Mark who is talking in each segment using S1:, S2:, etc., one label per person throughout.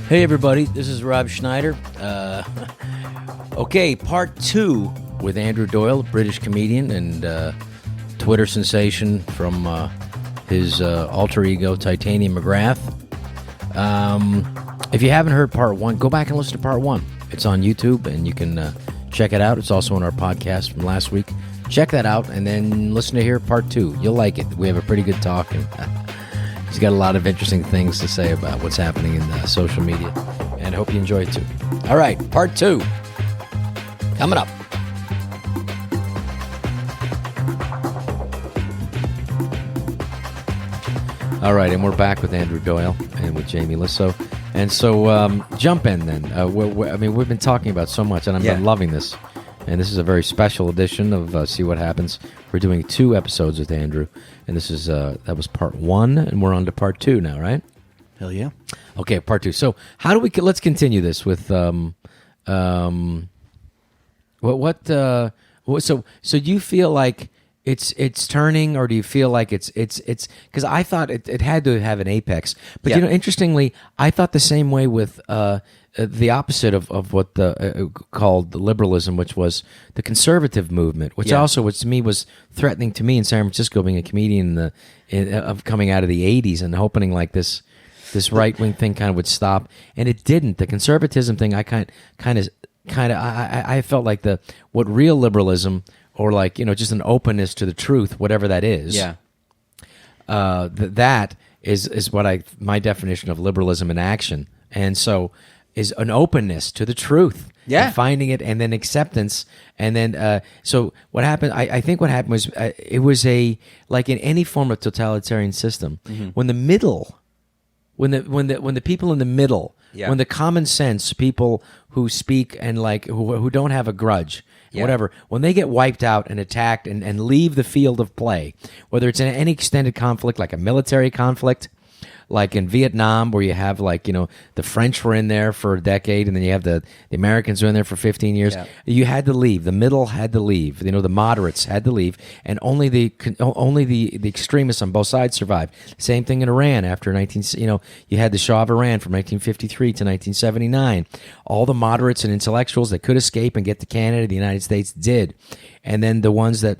S1: Hey everybody, this is Rob Schneider. Okay, part 2 with Andrew Doyle, British comedian and Twitter sensation from his alter ego, Titania McGrath. If you haven't heard part 1, go back and listen to part 1. It's on YouTube and you can check it out. It's also on our podcast from last week. Check that out and then listen to here part 2. You'll like it. We have a pretty good talk and he's got a lot of interesting things to say about what's happening in social media, and I hope you enjoy it too. All right, part 2 coming up. All right, and we're back with Andrew Doyle and with Jamie Lissow. And so jump in then. We've been talking about so much, and I'm been loving this. And this is a very special edition of See What Happens. We're doing 2 episodes with Andrew, and this is that was part 1, and we're on to part 2 now, right?
S2: Hell yeah.
S1: Okay, part 2. So how do we? Let's continue this with So do you feel like it's turning, or do you feel like it's because I thought it had to have an apex, but interestingly, I thought the same way with the opposite of what the called liberalism, which was the conservative movement, which also, which to me was threatening to me in San Francisco, being a comedian of coming out of the '80s and hoping like this right wing thing kind of would stop, and it didn't. The conservatism thing, I I felt like what real liberalism, or like just an openness to the truth, whatever that is. Yeah. That is what my definition of liberalism in action, and so is an openness to the truth. Yeah. And finding it, and then acceptance, and then so what happened? I think what happened was it was like in any form of totalitarian system, when the middle, when the people in the middle, when the common sense people who speak and like who don't have a grudge. Whatever, when they get wiped out and attacked and leave the field of play, whether it's in any extended conflict, like a military conflict, like in Vietnam, where you have the French were in there for a decade, and then you have the Americans were in there for 15 years. Yeah. You had to leave. The middle had to leave. The moderates had to leave, and only the extremists on both sides survived. Same thing in Iran after you had the Shah of Iran from 1953 to 1979. All the moderates and intellectuals that could escape and get to Canada, the United States did, and then the ones that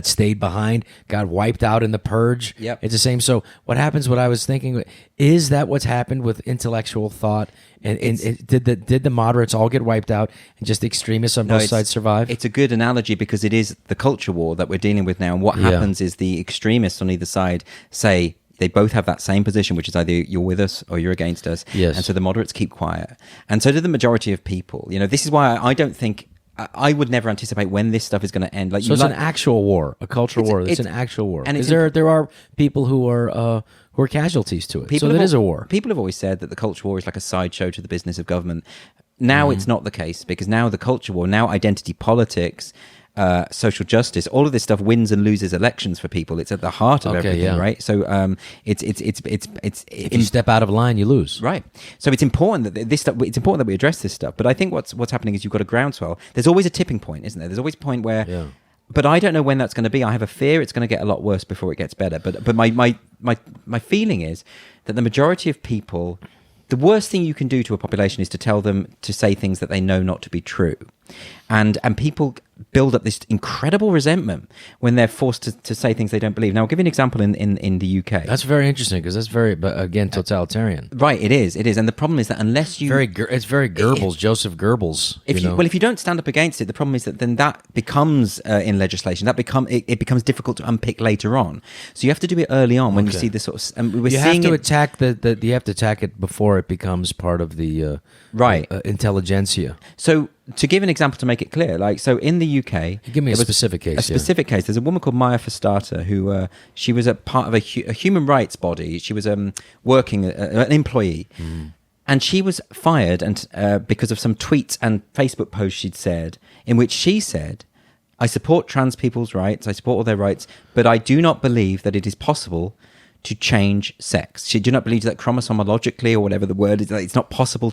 S1: stayed behind got wiped out in the purge. Yep. It's the same. So what happens, what I was thinking, is that what's happened with intellectual thought? And did the moderates all get wiped out, and just the extremists on both sides survive?
S2: It's a good analogy, because it is the culture war that we're dealing with now. And what happens is the extremists on either side say they both have that same position, which is either you're with us or you're against us. Yes. And so the moderates keep quiet. And so do the majority of people. This is why I don't think... I would never anticipate when this stuff is going to end.
S1: So it's an actual war, a cultural war. It's an actual war. And there are people who are casualties to it. So it is a war.
S2: People have always said that the culture war is like a sideshow to the business of government. Now it's not the case, because now the culture war, now identity politics, social justice, all of this stuff wins and loses elections for people. It's at the heart of everything, right? So it's
S1: if you step out of line, you lose,
S2: right? So it's important that this stuff. It's important that we address this stuff. But I think what's happening is you've got a groundswell. There's always a tipping point, isn't there? There's always a point where. Yeah. But I don't know when that's going to be. I have a fear it's going to get a lot worse before it gets better. But my feeling is that the majority of people. The worst thing you can do to a population is to tell them to say things that they know not to be true. And people build up this incredible resentment when they're forced to say things they don't believe. Now, I'll give you an example in the UK.
S1: That's very interesting, because that's but again, totalitarian.
S2: Right, it is. And the problem is that unless you...
S1: It's very Goebbels, Joseph Goebbels.
S2: Well, if you don't stand up against it, the problem is that then that becomes, in legislation, it becomes difficult to unpick later on. So you have to do it early on when you see this sort of... And
S1: you have to attack you have to attack it before it becomes part of the intelligentsia.
S2: So... To give an example to make it clear, so in the UK...
S1: Give me a specific case.
S2: A specific case. There's a woman called Maya Forstater who, she was a part of a human rights body. She was working, an employee. And she was fired because of some tweets and Facebook posts she'd said, in which she said, I support trans people's rights, I support all their rights, but I do not believe that it is possible to change sex. She do not believe that chromosomologically, or whatever the word is, that it's not possible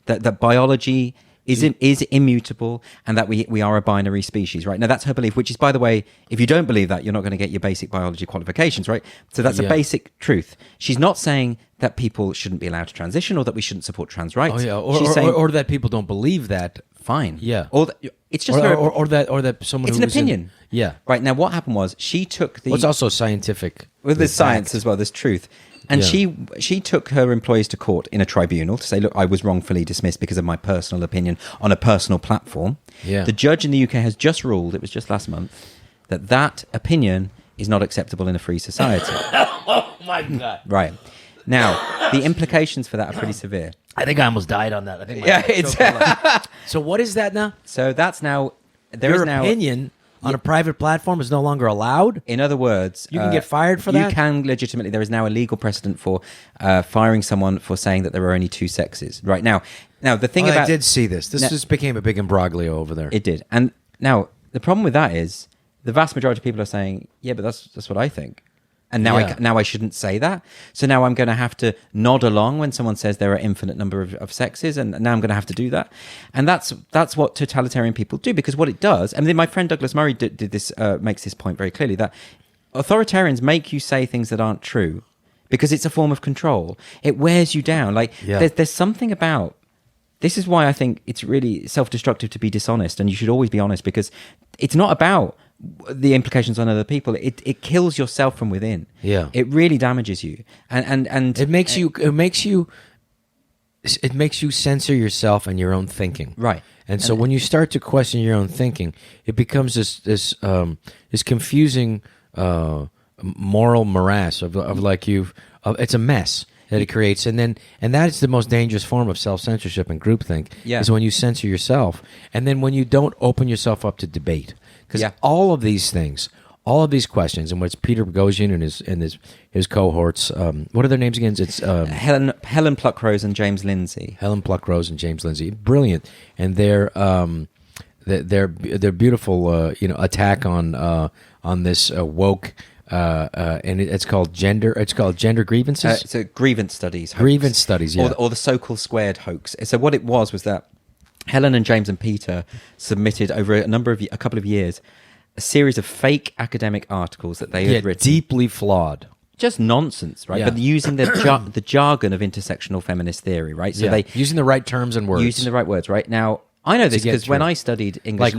S2: that biology... is immutable, and that we are a binary species, right? Now, that's her belief, which is, by the way, if you don't believe that, you're not going to get your basic biology qualifications, right? So that's a basic truth. She's not saying that people shouldn't be allowed to transition or that we shouldn't support trans rights.
S1: She's saying, or that people don't believe that.
S2: Fine.
S1: Yeah.
S2: Or it's just
S1: or that someone.
S2: It's an opinion.
S1: Yeah.
S2: Right. Now, what happened was she took the.
S1: Well, it's also scientific.
S2: Well, there's science as well. There's truth. And she took her employees to court in a tribunal to say, look, I was wrongfully dismissed because of my personal opinion on a personal platform.
S1: Yeah.
S2: The judge in the UK has just ruled, it was just last month, that opinion is not acceptable in a free society.
S1: Oh, my God.
S2: Right. Now, the implications for that are pretty severe.
S1: I think I almost died on that. I think
S2: it's
S1: so what is that now?
S2: So that's now...
S1: Your opinion on a private platform is no longer allowed?
S2: In other words...
S1: You can get fired for that?
S2: You can legitimately... There is now a legal precedent for firing someone for saying that there are only two sexes. Right. Now the thing about...
S1: I did see this. This just became a big imbroglio over there.
S2: It did. And now, the problem with that is the vast majority of people are saying, yeah, but that's what I think. And now I shouldn't say that. So now I'm going to have to nod along when someone says there are infinite number of sexes, and now I'm going to have to do that. And that's what totalitarian people do, because what it does, and then my friend Douglas Murray did this, makes this point very clearly, that authoritarians make you say things that aren't true because it's a form of control. It wears you down. Like there's something about... This is why I think it's really self-destructive to be dishonest, and you should always be honest, because it's not about the implications on other people. It kills yourself from within.
S1: Yeah,
S2: it really damages you, and
S1: it makes you censor yourself and your own thinking.
S2: Right.
S1: And so when you start to question your own thinking, it becomes this confusing moral morass of like it's a mess that it creates, and that is the most dangerous form of self-censorship and groupthink.
S2: Yeah.
S1: Is when you censor yourself, and then when you don't open yourself up to debate. Because all of these things, all of these questions, and what's Peter Boghossian and his cohorts, what are their names again? It's
S2: Helen Pluckrose and James Lindsay.
S1: Helen Pluckrose and James Lindsay, brilliant, and their beautiful attack on this woke. And it's called gender. It's called gender grievances.
S2: So grievance studies. Hoax.
S1: Grievance studies, yeah,
S2: or the so-called squared hoax. So what it was that Helen and James and Peter submitted over a couple of years a series of fake academic articles that they had written,
S1: deeply flawed,
S2: just nonsense, right?
S1: Yeah.
S2: But using the jargon of intersectional feminist theory, right? So they
S1: using the right terms and words,
S2: using the right words, right? Now, I know this because when I studied English...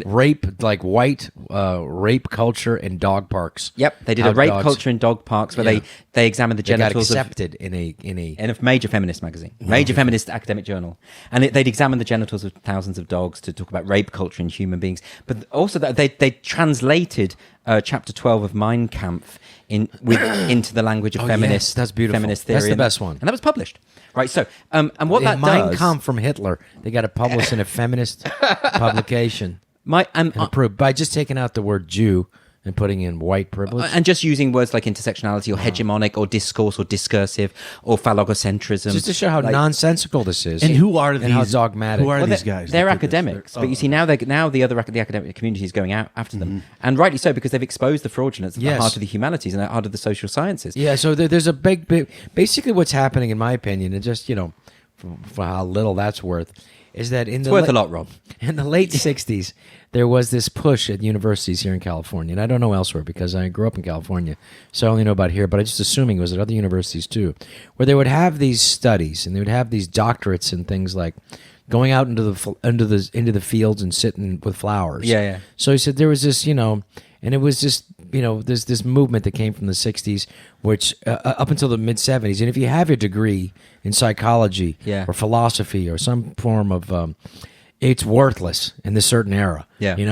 S1: Like white rape culture in dog parks.
S2: Yep, they did a rape culture in dog parks where they examined the genitals
S1: got accepted in a
S2: major feminist magazine, major feminist academic journal. And they'd examined the genitals of thousands of dogs to talk about rape culture in human beings. But also that they translated chapter 12 of Mein Kampf into the language of feminist...
S1: Yes, that's beautiful.
S2: Feminist theory.
S1: That's the best one.
S2: And that was published. Right, so, and what that
S1: Mein
S2: does...
S1: Kampf from Hitler, they got it published in a feminist publication.
S2: And
S1: approved by just taking out the word Jew and putting in white privilege.
S2: And just using words like intersectionality or hegemonic or discourse or discursive or phallogocentrism.
S1: Just to show how nonsensical this is.
S3: And who are these?
S1: And how dogmatic.
S3: Who are these guys?
S2: They're academics. But you see, now the academic community is going out after them. And rightly so, because they've exposed the fraudulence at the heart of the humanities and the heart of the social sciences.
S1: Yeah, so there's a big... Basically what's happening, in my opinion, and just, for how little that's worth, is that
S2: it's worth a lot, Rob.
S1: In the late 60s, there was this push at universities here in California, and I don't know elsewhere because I grew up in California, so I only know about here, but I'm just assuming it was at other universities too, where they would have these studies, and they would have these doctorates and things like going out into the fields and sitting with flowers.
S2: Yeah.
S1: So he said there was this, and it was just, there's this movement that came from the 60s, which up until the mid-70s, and if you have your degree in psychology or philosophy or some form of... it's worthless in this certain era,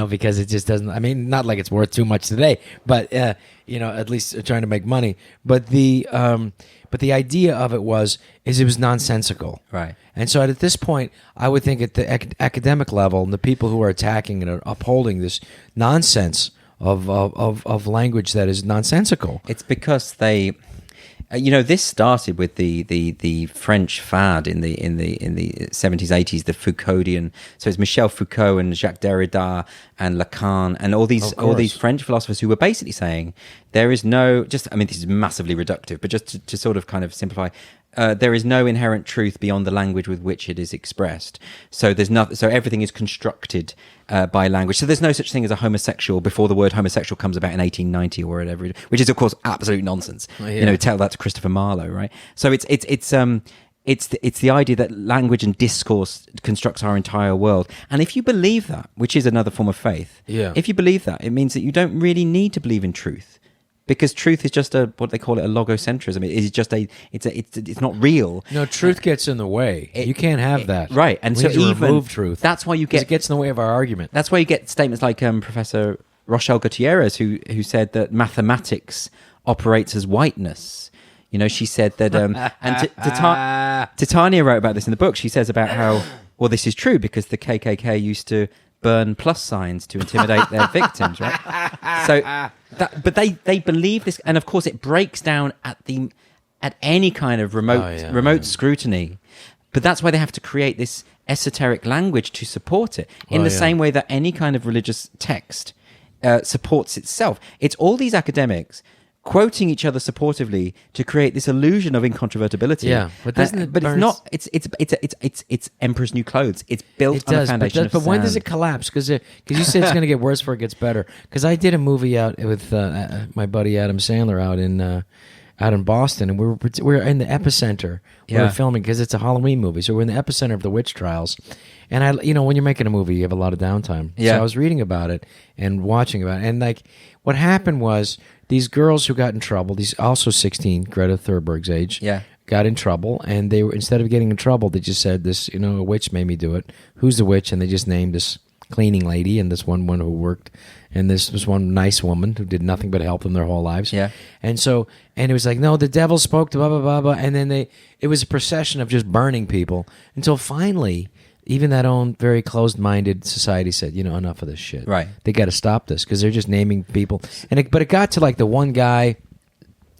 S1: because it just doesn't... I mean, not like it's worth too much today, but, at least trying to make money. But the idea of it was nonsensical.
S2: Right.
S1: And so at this point, I would think at the academic level, and the people who are attacking and are upholding this nonsense of language that is nonsensical.
S2: It's because they... this started with the French fad in the 70s, 80s, the Foucauldian. So it's Michel Foucault and Jacques Derrida and Lacan and all these French philosophers who were basically saying there is no... this is massively reductive, but just to sort of kind of simplify, there is no inherent truth beyond the language with which it is expressed. So there's nothing. So everything is constructed by language. So there's no such thing as a homosexual before the word homosexual comes about in 1890 or whatever, which is of course absolute nonsense. Oh, yeah. Tell that to Christopher Marlowe, right? So it's the idea that language and discourse constructs our entire world. And if you believe that, which is another form of faith, if you believe that, it means that you don't really need to believe in truth. Because truth is just what they call it, a logocentrism. It's not real.
S1: No, truth gets in the way. You can't have that.
S2: Right. And
S1: we
S2: so
S1: need to
S2: even
S1: remove truth.
S2: That's why you get...
S1: it gets in the way of our argument.
S2: That's why you get statements like Professor Rochelle Gutierrez, who said that mathematics operates as whiteness. She said that... Titania wrote about this in the book. She says about how, well, this is true because the KKK used to burn plus signs to intimidate their victims, right? So... but they believe this, and of course it breaks down at any kind of remote scrutiny. But that's why they have to create this esoteric language to support it, in the same way that any kind of religious text supports itself. It's all these academics quoting each other supportively to create this illusion of incontrovertibility.
S1: Yeah, but
S2: it's not. It's Emperor's New Clothes. It's built on a foundation of sand.
S1: But when does it collapse? Because you said it's going to get worse before it gets better. Because I did a movie out with my buddy Adam Sandler out in Boston, and we're in the epicenter. We're filming because it's a Halloween movie, so we're in the epicenter of the witch trials. And when you're making a movie, you have a lot of downtime. Yeah. So I was reading about it and watching about it, and what happened was these girls who got in trouble, these also 16, Greta Thunberg's age, got in trouble, and they were, instead of getting in trouble, they just said this, a witch made me do it. Who's the witch? And they just named this cleaning lady and this one who worked, and this was one nice woman who did nothing but help them their whole lives.
S2: Yeah.
S1: And it was like, no, the devil spoke to blah, blah, blah, blah, and then it was a procession of just burning people until finally... even that own very closed-minded society said, enough of this shit.
S2: Right.
S1: They got to stop this because they're just naming people. But it got to the one guy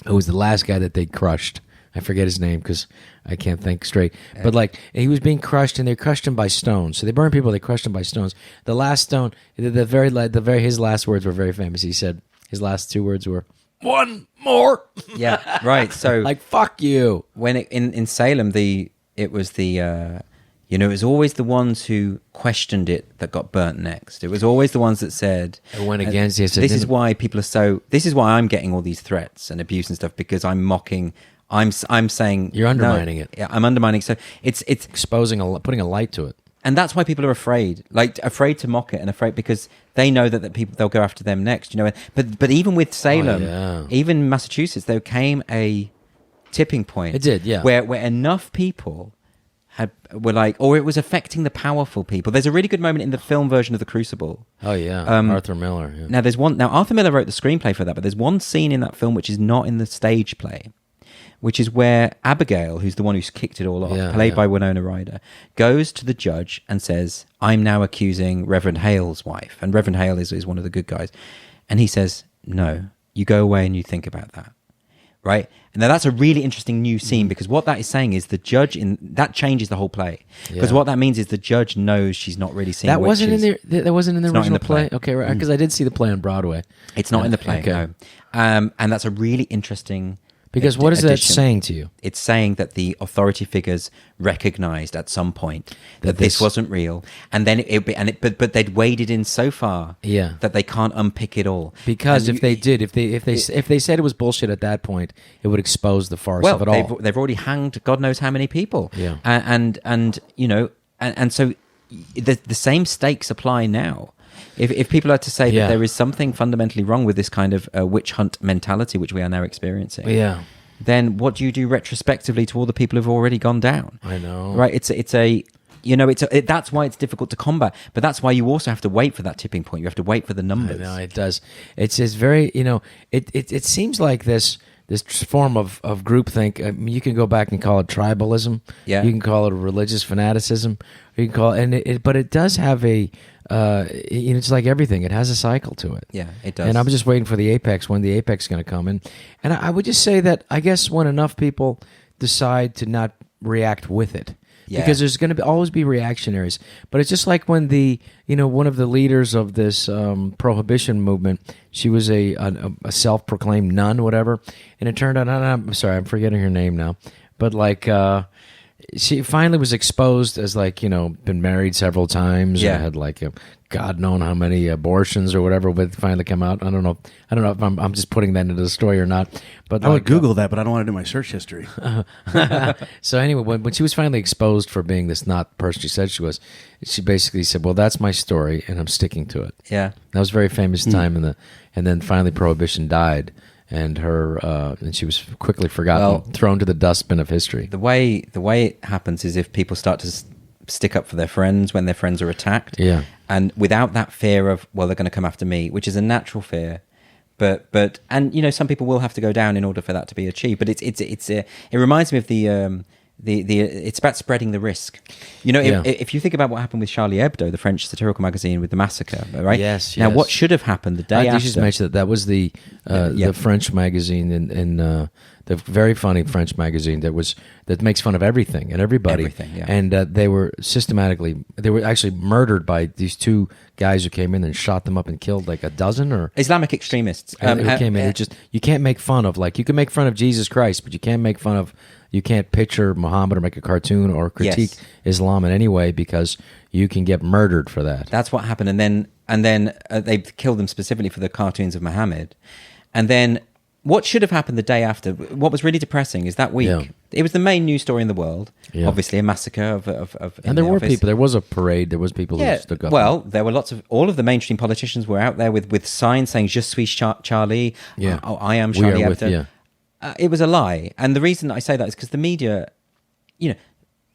S1: who was the last guy that they crushed. I forget his name because I can't think straight. Yeah. But he was being crushed, and they crushed him by stones. So they burned people. They crushed him by stones. The last stone, his last words were very famous. He said his last two words were, "One more."
S2: Yeah. Right. So
S1: fuck you.
S2: When in Salem, it was always the ones who questioned it that got burnt next. It was always the ones that said...
S1: it went against it.
S2: This is why people are so... This is why I'm getting all these threats and abuse and stuff, because I'm mocking... I'm saying...
S1: You're undermining it.
S2: Yeah, I'm undermining. So it's
S1: exposing, putting a light to it.
S2: And that's why people are afraid. Afraid to mock it, and afraid because they know that people, they'll go after them next. But even with Salem, even Massachusetts, there came a tipping point.
S1: It did, yeah.
S2: Where enough people... or it was affecting the powerful people. There's a really good moment in the film version of The Crucible.
S1: Oh yeah, Arthur Miller. Yeah.
S2: Now Arthur Miller wrote the screenplay for that, but there's one scene in that film which is not in the stage play, which is where Abigail, who's the one who's kicked it all off, played by Winona Ryder, goes to the judge and says, "I'm now accusing Reverend Hale's wife," and Reverend Hale is one of the good guys, and he says, "No, you go away and you think about that." Right? And now that's a really interesting new scene, because what that is saying is the judge that changes the whole play. Because what that means is the judge knows she's not really seeing
S1: that wasn't in there. That wasn't in the original play. Okay, right? Because I did see the play on Broadway.
S2: It's not in the play. Okay. No. And that's a really interesting.
S1: Because what is that saying to you?
S2: It's saying that the authority figures recognized at some point that this wasn't real, and then but they'd waded in so far that they can't unpick it all.
S1: Because if they said it was bullshit at that point, it would expose the farce of it all.
S2: They've already hanged God knows how many people.
S1: Yeah,
S2: and so the same stakes apply now. If people are to say that there is something fundamentally wrong with this kind of witch hunt mentality which we are now experiencing, then what do you do retrospectively to all the people who've already gone down?
S1: I know,
S2: right? That's why it's difficult to combat, but that's why you also have to wait for that tipping point. You have to wait for the numbers.
S1: I know, it does. It's very, it seems like this form of groupthink. You can go back and call it tribalism.
S2: Yeah.
S1: You can call it religious fanaticism. You can call it, but it does have a. It's like everything. It has a cycle to it.
S2: Yeah, it does.
S1: And I'm just waiting for the apex, when the apex is going to come in. And I would just say that I guess when enough people decide to not react with it, because there's going to always be reactionaries. But it's just like when one of the leaders of this prohibition movement, she was a self-proclaimed nun, whatever, and it turned out, I'm sorry, I'm forgetting her name now. but like she finally was exposed as like, been married several times and had like God known how many abortions or whatever would finally come out. I don't know if I'm just putting that into the story or not. But
S3: I would Google that, but I don't want to do my search history.
S1: So anyway, when she was finally exposed for being this not person she said she was, she basically said, "Well, that's my story, and I'm sticking to it."
S2: Yeah,
S1: that was a very famous time and then finally Prohibition died. And and she was quickly forgotten, thrown to the dustbin of history.
S2: The way it happens is if people start to stick up for their friends when their friends are attacked, and without that fear of, well, they're going to come after me, which is a natural fear, but some people will have to go down in order for that to be achieved. But it reminds me of the it's about spreading the risk. If you think about what happened with Charlie Hebdo, the French satirical magazine, with the massacre, right?
S1: Yes.
S2: Now, what should have happened the day after?
S1: You just mentioned that was the French magazine in the very funny French magazine that makes fun of everything and everybody.
S2: Everything, yeah.
S1: And they were actually murdered by these two guys who came in and shot them up and killed like a dozen or
S2: Islamic extremists
S1: who came in. You can't make fun of, like, you can make fun of Jesus Christ, but you can't picture Muhammad or make a cartoon or critique Islam in any way because you can get murdered for that.
S2: That's what happened, and then they killed them specifically for the cartoons of Muhammad, and then. What should have happened the day after? What was really depressing is that week. It was the main news story in the world. Yeah. Obviously, a massacre of
S1: and there were people. There was a parade. There was people who stuck up.
S2: Well, there were all of the mainstream politicians were out there with signs saying "Je suis Charlie."
S1: Yeah.
S2: I am Charlie Hebdo. It was a lie, and the reason I say that is because the media, it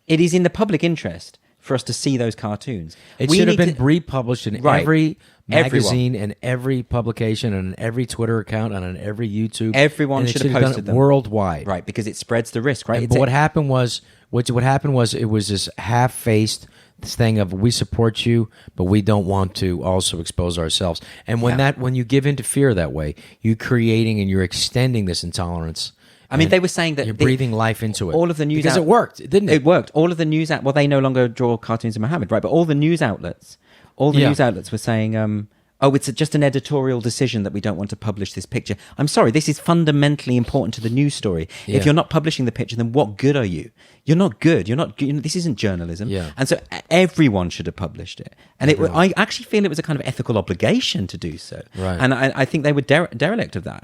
S2: is in the public interest for us to see those cartoons.
S1: It should have been republished in every magazine and every publication and every Twitter account and on every YouTube.
S2: Everyone should have posted them
S1: worldwide,
S2: right? Because it spreads the risk, right?
S1: But what happened was it was this half-faced thing of, we support you, but we don't want to also expose ourselves. And when you give into fear that way, you're creating and you're extending this intolerance.
S2: I mean, they were saying that
S1: you're breathing life into it.
S2: All of the news
S1: because it worked, didn't it?
S2: It worked. All of the news well, they no longer draw cartoons of Muhammad, right? But all the news outlets were saying, it's just an editorial decision that we don't want to publish this picture. I'm sorry, this is fundamentally important to the news story. Yeah. If you're not publishing the picture, then what good are you? You're not good. This isn't journalism.
S1: Yeah.
S2: And so everyone should have published it. And I actually feel it was a kind of ethical obligation to do so.
S1: Right.
S2: And I think they were derelict of that.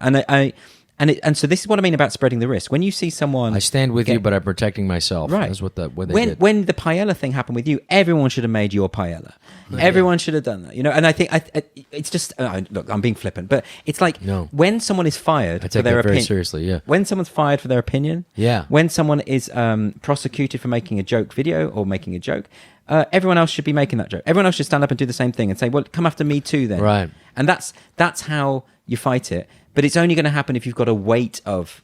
S2: And so this is what I mean about spreading the risk. When you see someone...
S1: I stand with you, but I'm protecting myself.
S2: Right.
S1: That's what they did.
S2: When the paella thing happened with you, everyone should have made your paella. Everyone should have done that. And I think it's just... look, I'm being flippant, but it's like when someone is fired for their opinion...
S1: very seriously, yeah.
S2: When someone's fired for their opinion...
S1: Yeah.
S2: When someone is prosecuted for making a joke video or making a joke... everyone else should be making that joke. Everyone else should stand up and do the same thing and say, well, come after me too then.
S1: Right.
S2: And that's how you fight it. But it's only going to happen if you've got a weight of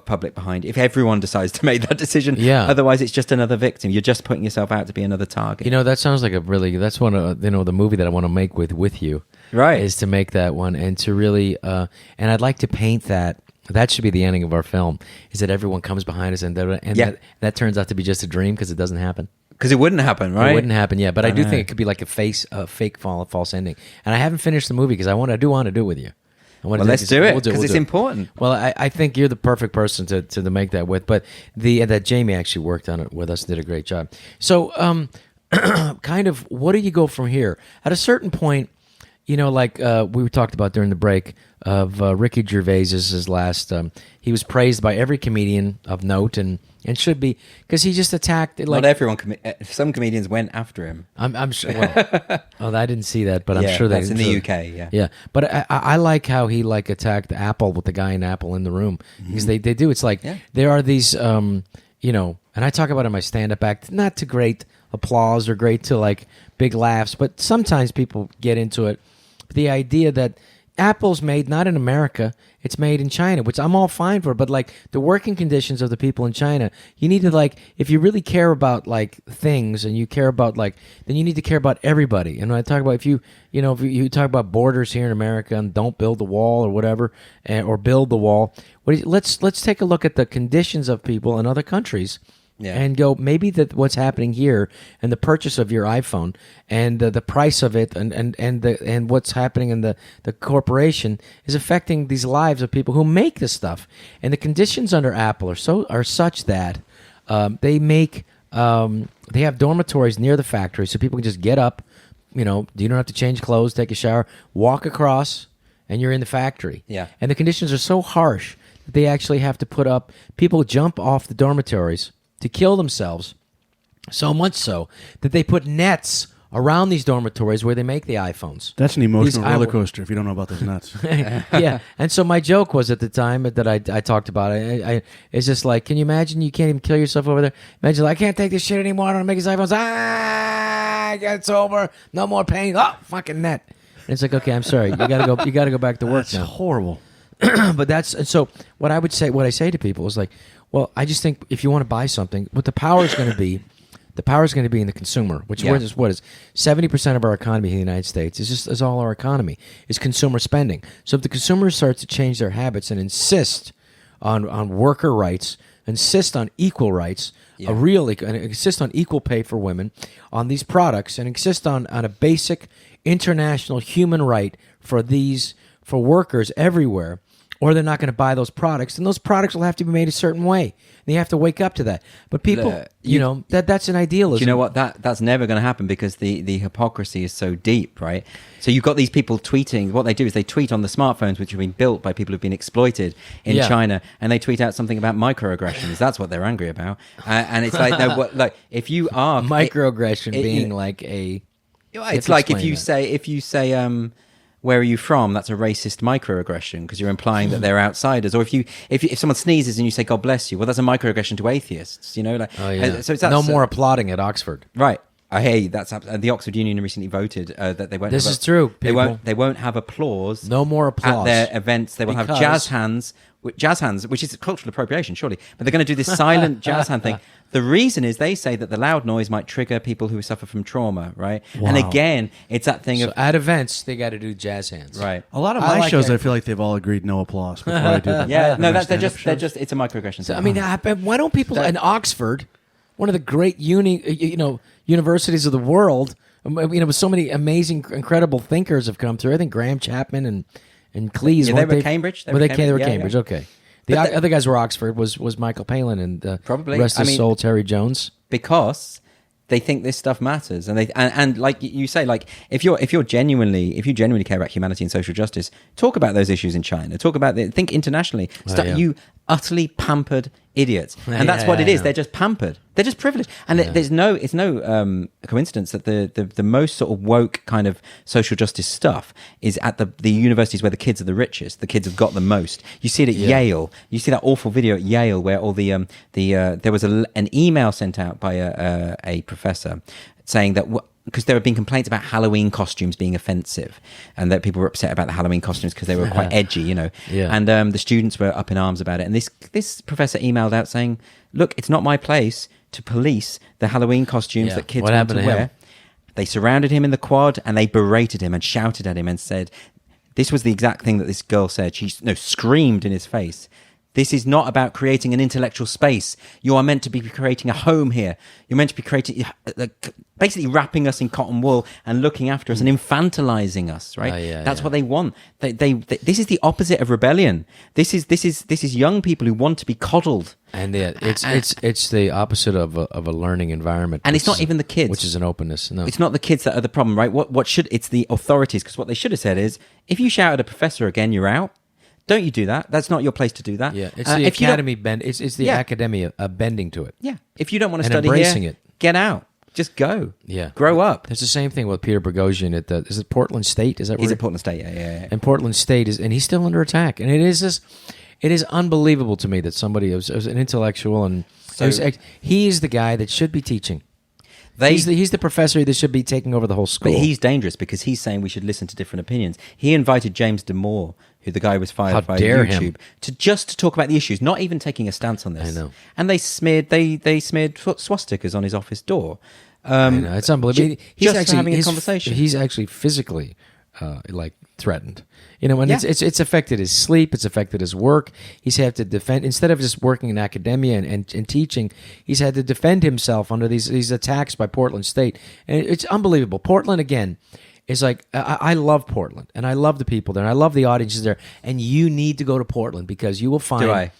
S2: public behind it. If everyone decides to make that decision.
S1: Yeah.
S2: Otherwise, it's just another victim. You're just putting yourself out to be another target.
S1: That sounds like that's one of, the movie that I want to make with you.
S2: Right.
S1: Is to make that one and to really, and I'd like to paint that. That should be the ending of our film, is that everyone comes behind us and that turns out to be just a dream because it doesn't happen.
S2: Because it wouldn't happen, right?
S1: It wouldn't happen, yeah. But I do think it could be like a fake false ending. And I haven't finished the movie because I do want to do it with you.
S2: Well, let's do it because it's important.
S1: Well, I think you're the perfect person to make that with. But that Jamie actually worked on it with us and did a great job. So, kind of, what do you go from here? At a certain point, like we talked about during the break of Ricky Gervais's last. He was praised by every comedian of note and should be, because he just attacked. Like,
S2: not everyone. Some comedians went after him.
S1: I'm sure. Well, I didn't see that, but I'm sure
S2: that's in the UK. Yeah,
S1: yeah. But I like how he attacked Apple with the guy in Apple in the room, because they do. It's like there are these, and I talk about it in my stand-up act, not to great applause or great to big laughs, but sometimes people get into it. But the idea that Apple's made not in America, it's made in China, which I'm all fine for, but the working conditions of the people in China, you need to if you really care about things and you care about then you need to care about everybody. And when I talk about if you talk about borders here in America and don't build the wall or whatever, or build the wall, let's take a look at the conditions of people in other countries. Yeah. And go, maybe what's happening here and the purchase of your iPhone and the price of it and what's happening in the corporation is affecting these lives of people who make this stuff. And the conditions under Apple are such that They have dormitories near the factory, so people can just get up. You don't have to change clothes, take a shower, walk across, and you're in the factory.
S2: Yeah.
S1: And the conditions are so harsh that they actually have to put up. People jump off the dormitories to kill themselves. So much so that they put nets around these dormitories where they make the iPhones.
S3: That's an emotional roller coaster if you don't know about those nuts.
S1: Yeah. And so my joke was at the time that I talked about it, it's just like, can you imagine you can't even kill yourself over there? Imagine, I can't take this shit anymore. I don't make his iPhones. It's over. No more pain. Oh, fucking net. And it's like, okay, I'm sorry. You gotta go back to work
S3: That's
S1: now.
S3: horrible.
S1: But so what I say to people is like, well, I just think if you want to buy something, what the power is going to be. The power is going to be in the consumer, which is 70% of our economy in the United States is all our economy is consumer spending. So if the consumer starts to change their habits and insist on worker rights, insist on equal rights, insist on equal pay for women, on these products, and insist on a basic international human right for workers everywhere, or they're not going to buy those products, and those products will have to be made a certain way. And you have to wake up to that. But people, that's an idealism.
S2: You know what? That's never going to happen because the hypocrisy is so deep, right? So you've got these people tweeting. What they do is they tweet on the smartphones, which have been built by people who've been exploited in China, and they tweet out something about microaggressions. That's what they're angry about. And it's like, no, like if you are
S1: microaggression being like a,
S2: it's like if you say. Where are you from? That's a racist microaggression because you're implying that they're outsiders. Or if someone sneezes and you say God bless you, well, that's a microaggression to atheists. So it's
S1: no more applauding at Oxford,
S2: right? Hey, that's the Oxford Union recently voted that they won't.
S1: This is true.
S2: They won't have applause.
S1: No more applause
S2: at their events. They will have jazz hands, which is cultural appropriation, surely. But they're going to do this silent jazz hand thing. The reason is they say that the loud noise might trigger people who suffer from trauma, right? Wow. And again, it's that thing of
S1: at events they got to do jazz hands,
S2: right?
S3: A lot of my shows, I feel like they've all agreed no applause before I do that.
S2: Yeah, no, they're just it's a microaggression.
S1: So, I mean, why don't people in Oxford, one of the great universities of the world, with so many amazing, incredible thinkers have come through. I think Graham Chapman and Cleese.
S2: Yeah, they were Cambridge.
S1: They were Cambridge. Yeah. Okay. The other guys were Oxford. Was Michael Palin and
S2: probably
S1: rest his soul, Terry Jones,
S2: because they think this stuff matters, and like you say, like if you genuinely care about humanity and social justice, talk about those issues in China. Think internationally. You utterly pampered idiots, and that's what it is. They're just pampered. They're just privileged, and it's no coincidence that the most sort of woke kind of social justice stuff is at the universities where the kids are the richest. The kids have got the most. You see it at Yale. You see that awful video at Yale where all there was an email sent out by a professor saying that. Because there have been complaints about Halloween costumes being offensive, and that people were upset about the Halloween costumes because they were quite edgy, Yeah. And the students were up in arms about it. And this professor emailed out saying, "Look, it's not my place to police the Halloween costumes that kids want to wear." They surrounded him in the quad and they berated him and shouted at him and said, "This was the exact thing that this girl said." She screamed in his face. This is not about creating an intellectual space. You are meant to be creating a home here. You're meant to be creating, basically wrapping us in cotton wool and looking after us and infantilizing us, right? That's what they want. This is the opposite of rebellion. This is young people who want to be coddled.
S1: And it's the opposite of a learning environment.
S2: And it's not even the kids,
S1: which is an openness. No,
S2: it's not the kids that are the problem, right? It's the authorities, because what they should have said is, if you shout at a professor again, you're out. Don't you do that? That's not your place to do that.
S1: Yeah, it's the academy bend. It's the academia bending to it.
S2: Yeah, if you don't want to study here, get out. Just go. Yeah, grow up.
S1: It's the same thing with Peter Boghossian at is it Portland State? Is that
S2: he's at Portland State? Yeah.
S1: And Portland State and he's still under attack. And it is unbelievable to me that somebody who's an intellectual and he's the guy that should be teaching. He's the professor that should be taking over the whole school.
S2: But he's dangerous because he's saying we should listen to different opinions. He invited James Damore, who the guy was fired by YouTube, to talk about the issues, not even taking a stance on this.
S1: I know.
S2: And they smeared swastikas on his office door.
S1: I know. It's unbelievable.
S2: He's actually having a conversation.
S1: He's actually physically threatened. And it's affected his sleep, it's affected his work. He's had to defend, instead of just working in academia and teaching, he's had to defend himself under these attacks by Portland State. And it's unbelievable. Portland, again, is like, I love Portland, and I love the people there, and I love the audiences there, and you need to go to Portland because you will find...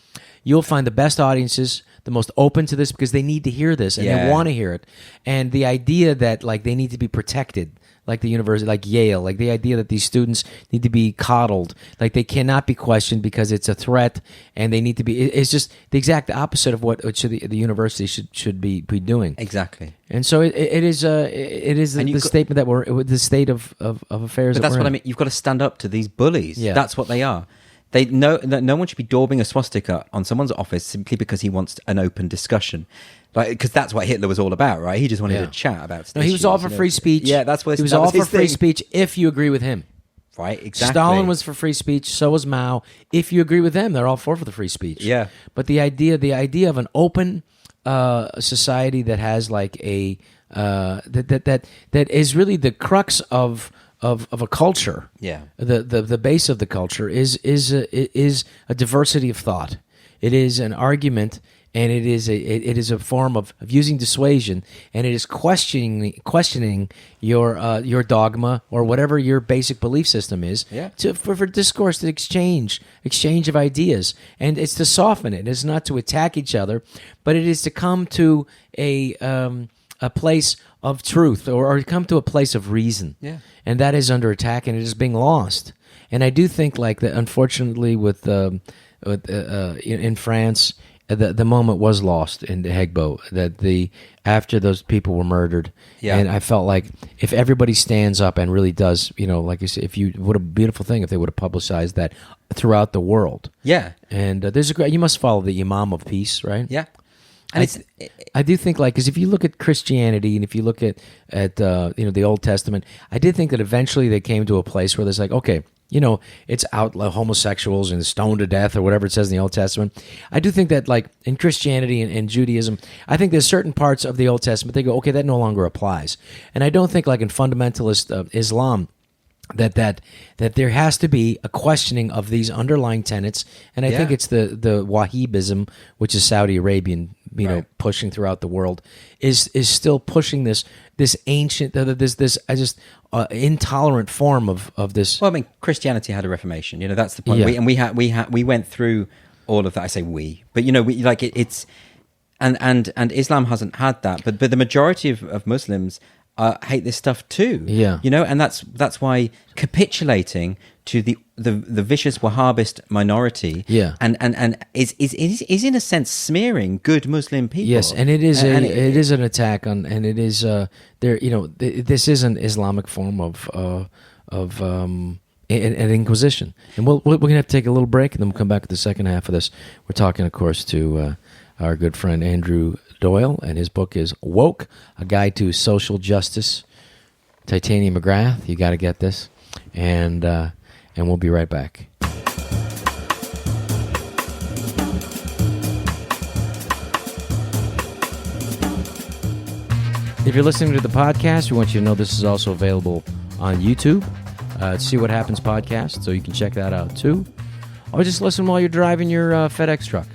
S1: You'll find the best audiences, the most open to this because they need to hear this and they want to hear it. And the idea that like they need to be protected, like the university, like Yale, like the idea that these students need to be coddled, like they cannot be questioned because it's a threat, and they need to be. It's just the exact opposite of what the university should be doing.
S2: Exactly.
S1: And so it is the statement that we're the state of affairs.
S2: But that's what I mean. You've got to stand up to these bullies. Yeah. That's what they are. They know that no one should be daubing a swastika on someone's office simply because he wants an open discussion. Like, because that's what Hitler was all about, right? He just wanted to chat about stuff.
S1: No, he was all for free speech.
S2: Yeah, that's what
S1: he was all for free speech if you agree with him.
S2: Right, exactly.
S1: Stalin was for free speech. So was Mao. If you agree with them, they're all for the free speech.
S2: Yeah.
S1: But the idea of an open society that has like a that is really the crux of a culture.
S2: Yeah.
S1: The base of the culture is a diversity of thought. It is an argument, and it is a form of using dissuasion, and it is questioning your dogma or whatever your basic belief system is.
S2: Yeah.
S1: For discourse, to exchange of ideas, and it's to soften it. It's not to attack each other, but it is to come to a place of truth, or come to a place of reason.
S2: Yeah.
S1: And that is under attack, and it is being lost. And I do think, like, that unfortunately in France, the moment was lost in the Hegbo, that after those people were murdered.
S2: Yeah.
S1: And I felt like if everybody stands up and really does, like you said, what a beautiful thing if they would have publicized that throughout the world.
S2: Yeah.
S1: And you must follow the Imam of Peace, right?
S2: Yeah. And
S1: I do think, like, because if you look at Christianity and if you look at the Old Testament, I did think that eventually they came to a place where there's like, okay, it's out homosexuals and stoned to death or whatever it says in the Old Testament. I do think that, like, in Christianity and Judaism, I think there's certain parts of the Old Testament they go, okay, that no longer applies. And I don't think, like, in fundamentalist Islam, that there has to be a questioning of these underlying tenets, and I think it's the Wahhabism, which is Saudi Arabian, pushing throughout the world, is still pushing this ancient, this intolerant form of this.
S2: Well, I mean, Christianity had a Reformation. That's the point.
S1: Yeah.
S2: We went through all of that. I say we, but it's and Islam hasn't had that. But the majority of Muslims hate this stuff too.
S1: Yeah.
S2: And that's why capitulating to the vicious Wahhabist minority.
S1: Yeah.
S2: And is in a sense smearing good Muslim people.
S1: Yes, and it is it is an attack on, and it is this is an Islamic form of an inquisition. And we're gonna have to take a little break, and then we'll come back to the second half of this. We're talking, of course, to our good friend Andrew Doyle, and his book is Woke, A Guide to Social Justice. Titania McGrath, you got to get this, and we'll be right back. If you're listening to the podcast, we want you to know this is also available on YouTube. See What Happens podcast, so you can check that out too. Or just listen while you're driving your FedEx truck.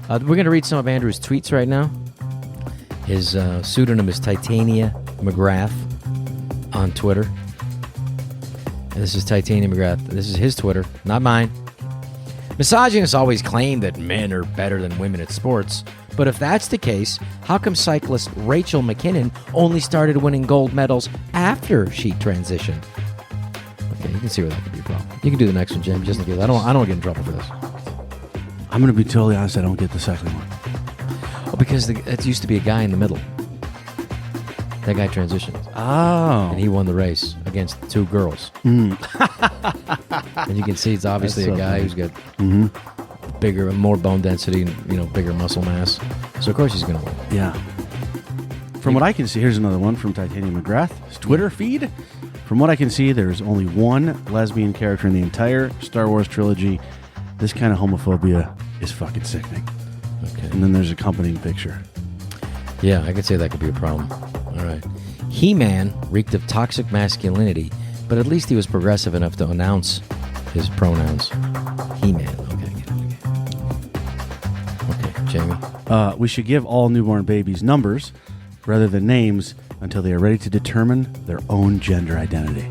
S1: We're going to read some of Andrew's tweets right now. His pseudonym is Titania McGrath on Twitter. And this is Titania McGrath. This is his Twitter, not mine. Misogynists always claim that men are better than women at sports. But if that's the case, how come cyclist Rachel McKinnon only started winning gold medals after she transitioned? Okay, you can see where that could be a problem. You can do the next one, Jim, just in case. I don't want to get in trouble for this.
S3: I'm going to be totally honest, I don't get the second one.
S1: Oh, because it used to be a guy in the middle. That guy transitioned.
S3: Oh.
S1: And he won the race against two girls. And you can see it's obviously a guy who's got bigger, more bone density, and bigger muscle mass. So of course he's going to win.
S3: Yeah. From what I can see, here's another one from Titania McGrath's Twitter feed. From what I can see, there's only one lesbian character in the entire Star Wars trilogy. This kind of homophobia is fucking sickening.
S1: Okay.
S3: And then there's an accompanying picture.
S1: Yeah, I could say that could be a problem. All right. He-Man reeked of toxic masculinity, but at least he was progressive enough to announce his pronouns. He-Man. Okay, Jamie.
S3: We should give all newborn babies numbers rather than names until they are ready to determine their own gender identity.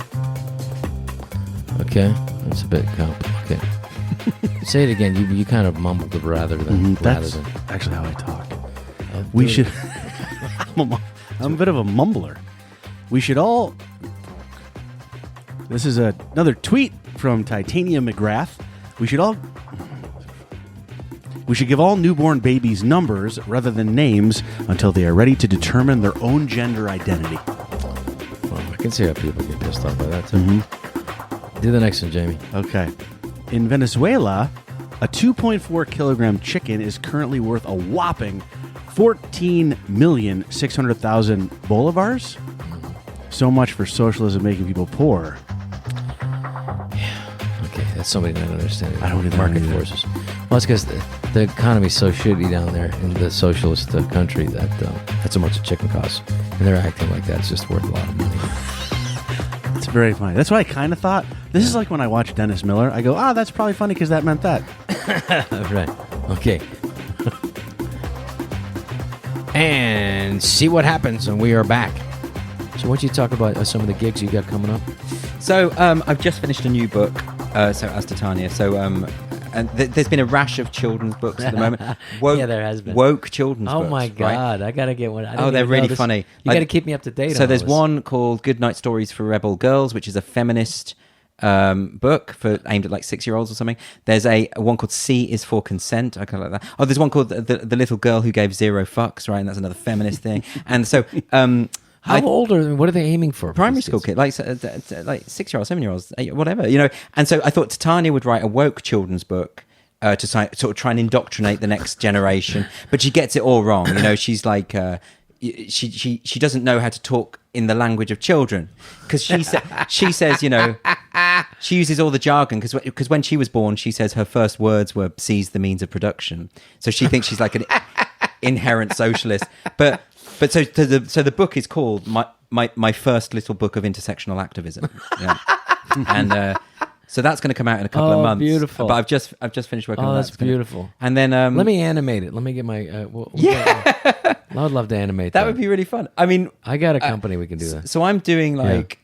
S1: Okay, that's a bit complicated. Okay. Say it again. You kind of mumbled it rather than
S3: That's actually how I talk. We should. I'm a bit of a mumbler. We should all. This is another tweet from Titania McGrath. We should give all newborn babies numbers rather than names until they are ready to determine their own gender identity.
S1: Well, I can see how people get pissed off by that too. Do the next one, Jamie.
S3: Okay. In Venezuela, a 2.4 kilogram chicken is currently worth a whopping 14,600,000 bolivars. So much for socialism making people poor.
S1: Okay, that's somebody not understanding.
S3: I don't even
S1: market
S3: either.
S1: forces. Well, it's because the economy's so shitty down there in the socialist country that that's how much a chicken costs, and they're acting like that's just worth a lot of money.
S3: It's very funny. That's what I kind of thought. This is like when I watch Dennis Miller. I go, that's probably funny because that meant that.
S1: Right. Okay. And see what happens when we are back. So, why don't you talk about some of the gigs you got coming up?
S2: So I've just finished a new book, so as Titania. So and there's been a rash of children's books at the moment.
S1: Yeah, there has been.
S2: Woke children's books.
S1: Oh my God,
S2: right?
S1: I gotta get one.
S2: They're really funny.
S1: You got to keep me up to date.
S2: So
S1: on
S2: there's
S1: all this.
S2: one called Good Night Stories for Rebel Girls, which is a feminist book aimed at like 6-year-olds or something. There's one called C is for Consent. I kind of like that. Oh, there's one called the Little Girl Who Gave Zero Fucks, right? And that's another feminist thing. And so
S1: how old are? What are they aiming for?
S2: Primary school kid, like 6-year-olds, 7-year-olds, whatever, you know. And so I thought Titania would write a woke children's book to sort of try and indoctrinate the next generation, but she gets it all wrong. You know, she's like she doesn't know how to talk in the language of children because she says, you know, she uses all the jargon because when she was born, she says her first words were "seize the means of production," so she thinks she's like an inherent socialist, but. So the book is called my first little book of intersectional activism, yeah. And so that's going to come out in a couple of months.
S1: Beautiful!
S2: But I've just finished working on that.
S1: Oh, that's beautiful.
S2: And then
S1: let me animate it. Let me get my I would love to animate that.
S2: That would be really fun. I mean,
S1: I got a company we can do that.
S2: So I'm doing like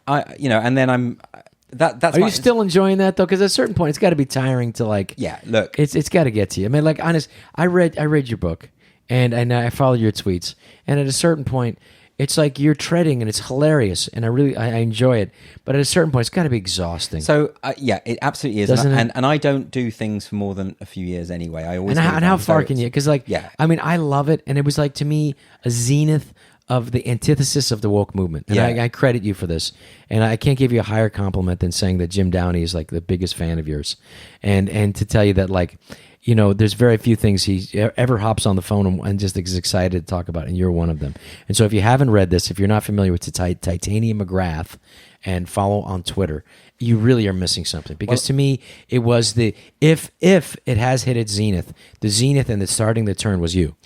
S2: and then I'm that's.
S1: Are you still enjoying that though? Because at a certain point, it's got to be tiring to like.
S2: Yeah, look,
S1: it's got to get to you. I mean, like honest, I read your book. And I follow your tweets, and at a certain point, it's like you're treading, and it's hilarious, and I enjoy it. But at a certain point, it's got to be exhausting.
S2: So yeah, it absolutely is.
S1: Doesn't it?
S2: And I don't do things for more than a few years anyway. I always.
S1: And how far can you? Because I mean, I love it, and it was like to me a zenith of the antithesis of the woke movement. And I credit you for this. And I can't give you a higher compliment than saying that Jim Downey is like the biggest fan of yours, and to tell you that like. You know, there's very few things he ever hops on the phone and just is excited to talk about, and you're one of them. And so if you haven't read this, if you're not familiar with Titania McGrath and follow on Twitter, you really are missing something. Because to me, it was the, if it has hit its zenith, the zenith and the starting the turn was you.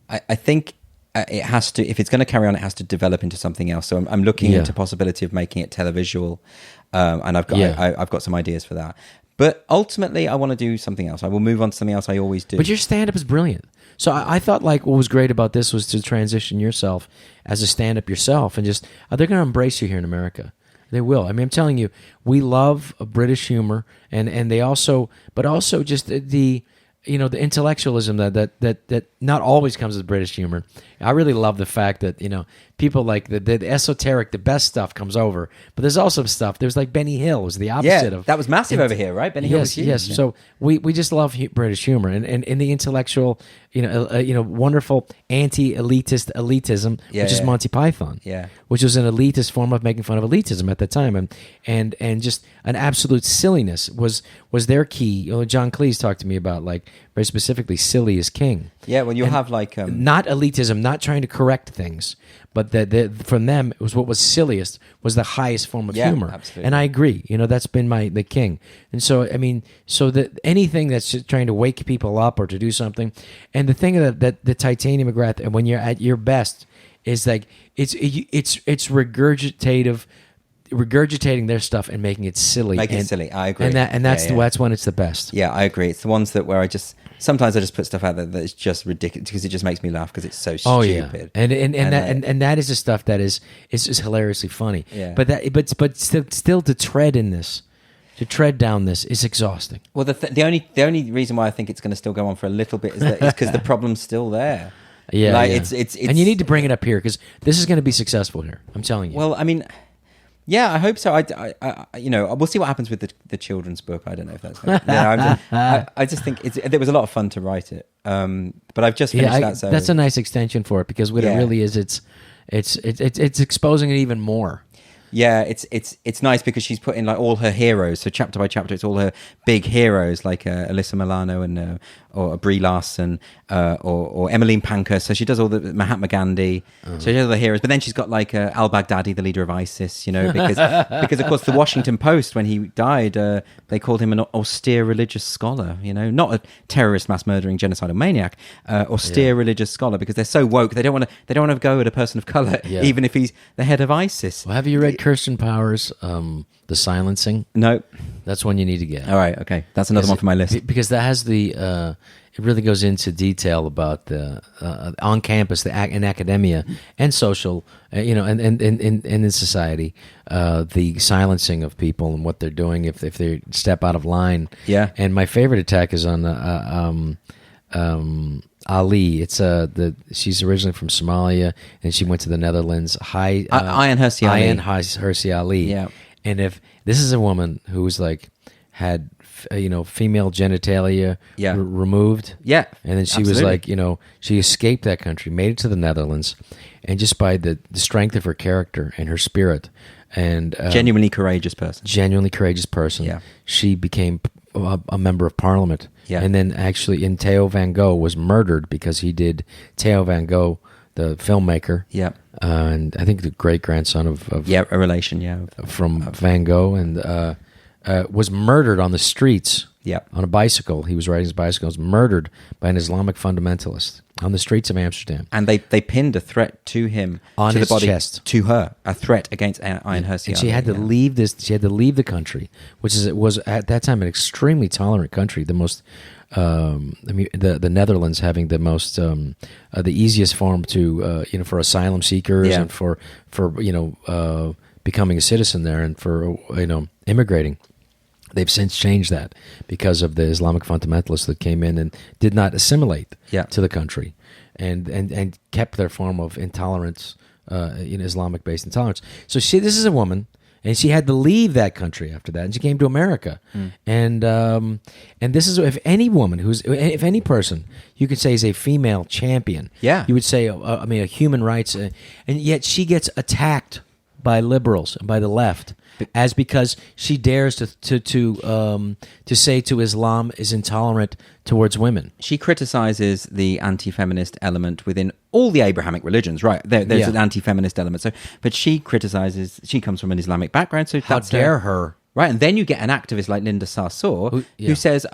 S2: I think it has to, if it's going to carry on, it has to develop into something else. So I'm looking into possibility of making it televisual, and I've got some ideas for that. But ultimately, I want to do something else. I will move on to something else I always do.
S1: But your stand-up is brilliant. So I thought like what was great about this was to transition yourself as a stand-up yourself, and just they're going to embrace you here in America. They will. I mean, I'm telling you, we love British humor, and they also, but also just the the intellectualism that not always comes with British humor. I really love the fact that people like the esoteric, the best stuff comes over, but there's also stuff. There's like Benny Hill was the opposite of
S2: that was massive over here, right? Benny Hill was huge.
S1: Yes. So we just love British humor and the intellectual, wonderful anti-elitist elitism, which is Monty Python, which was an elitist form of making fun of elitism at the time, and just an absolute silliness was their key. John Cleese talked to me about like very specifically, silly is king.
S2: Yeah, well, you'll have like
S1: not elitism, not trying to correct things, but from them it was what was silliest was the highest form of humor.
S2: Absolutely.
S1: And I agree. That's been the king. And so I mean, so that anything that's just trying to wake people up or to do something, and the thing that the Titania McGrath, and when you're at your best, is like it's regurgitating their stuff and making it silly.
S2: Silly. I agree.
S1: And that's when it's the best.
S2: Yeah, I agree. It's the ones where sometimes I just put stuff out there that is just ridiculous because it just makes me laugh because it's so stupid.
S1: Yeah. And that is the stuff that is hilariously funny.
S2: Yeah.
S1: But still to tread in this. to tread down this is exhausting.
S2: Well, the only reason why I think it's going to still go on for a little bit is because the problem's still there.
S1: Yeah,
S2: like,
S1: yeah.
S2: It's
S1: and you need to bring it up here because this is going to be successful here. I'm telling you.
S2: Well, I mean, yeah, I hope so. I we'll see what happens with the children's book. I don't know if that's. I just think there was a lot of fun to write it. But I've just finished that. So
S1: that's a nice extension for it because what it really is, it's exposing it even more.
S2: Yeah, it's nice because she's put in like all her heroes. So chapter by chapter, it's all her big heroes like Alyssa Milano and or Brie Larson or Emmeline Pankhurst. So she does all the Mahatma Gandhi. So she does all the heroes. But then she's got like al-Baghdadi, the leader of ISIS. Because of course the Washington Post, when he died, they called him an austere religious scholar. Not a terrorist, mass murdering, genocidal maniac. Austere religious scholar because they're so woke. They don't want to go at a person of color, even if he's the head of ISIS.
S1: Well, have you read Kirsten Powers' The Silencing?
S2: No.
S1: That's one you need to get.
S2: All right, okay. That's another one for my list.
S1: Because that has it really goes into detail about the on campus, in academia and social, and in society, the silencing of people and what they're doing if they step out of line.
S2: Yeah.
S1: And my favorite attack is on Ali. It's she's originally from Somalia and she went to the Netherlands.
S2: Ayaan
S1: Hirsi Ali.
S2: Yeah.
S1: And if this is a woman who's like had female genitalia removed.
S2: Yeah.
S1: And then she
S2: absolutely.
S1: was like, she escaped that country, made it to the Netherlands, and just by the strength of her character and her spirit and
S2: genuinely courageous person.
S1: Yeah. She became a member of parliament.
S2: Yeah.
S1: And then actually Theo van Gogh was murdered because he did Theo van Gogh, the filmmaker.
S2: Yeah.
S1: And I think the great-grandson of
S2: a relation,
S1: from Van Gogh, and was murdered on the streets.
S2: Yeah.
S1: On a bicycle. He was riding his bicycle. Was murdered by an Islamic fundamentalist on the streets of Amsterdam.
S2: And they pinned a threat to him
S1: on
S2: to
S1: his
S2: the body,
S1: chest,
S2: to her, a threat against Ayaan Hirsi.
S1: And she had to leave this. She had to leave the country, which was at that time an extremely tolerant country. The most, the Netherlands having the most, the easiest form to for asylum seekers and for becoming a citizen there and for immigrating. They've since changed that because of the Islamic fundamentalists that came in and did not assimilate to the country, and kept their form of intolerance, Islamic-based intolerance. So this is a woman, and she had to leave that country after that, and she came to America. And this is if any woman if any person you could say is a female champion, you would say, a human rights, and yet she gets attacked by liberals and by the left. As because she dares to say to Islam is intolerant towards women.
S2: She criticizes the anti-feminist element within all the Abrahamic religions, right? There's an anti-feminist element. So, but she criticizes. She comes from an Islamic background, so
S1: how dare her?
S2: Right, and then you get an activist like Linda Sarsour who says,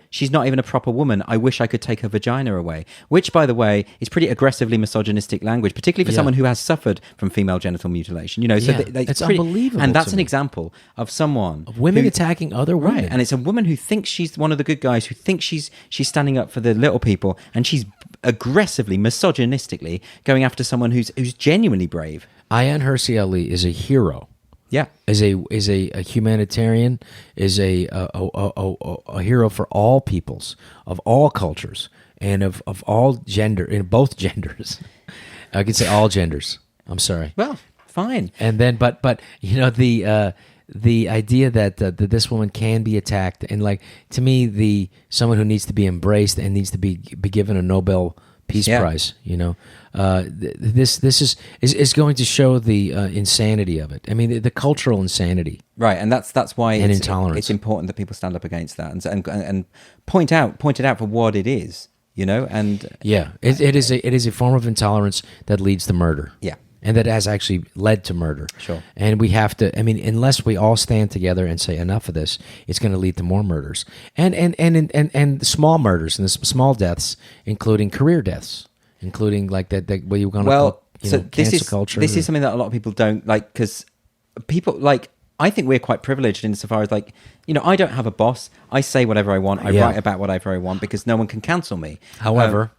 S2: she's not even a proper woman. I wish I could take her vagina away. Which, by the way, is pretty aggressively misogynistic language, particularly for someone who has suffered from female genital mutilation.
S1: It's unbelievable.
S2: And that's an example of someone...
S1: Of women attacking other women.
S2: Right, and it's a woman who thinks she's one of the good guys, who thinks she's standing up for the little people, and she's aggressively, misogynistically going after someone who's genuinely brave.
S1: Ayaan Hirsi Ali is a hero.
S2: Yeah,
S1: is a humanitarian, is a hero for all peoples of all cultures and of all gender, in both genders. I could say all genders. I'm sorry.
S2: Well, fine.
S1: And then, but the idea that this woman can be attacked, and like to me, someone who needs to be embraced and needs to be given a Nobel Peace Prize, this is going to show the insanity of it. I mean, the cultural insanity,
S2: right? And that's why
S1: intolerance.
S2: It's important that people stand up against that and point it out for what it is, And
S1: it is a form of intolerance that leads to murder.
S2: Yeah.
S1: And that has actually led to murder.
S2: Sure.
S1: And we have to, unless we all stand together and say enough of this, it's going to lead to more murders. And small murders and small deaths, including career deaths, including like that what you're going to call cancel culture.
S2: This is something that a lot of people don't like, because people I think we're quite privileged insofar as I don't have a boss. I say whatever I want. I write about whatever I want because no one can cancel me.
S1: However,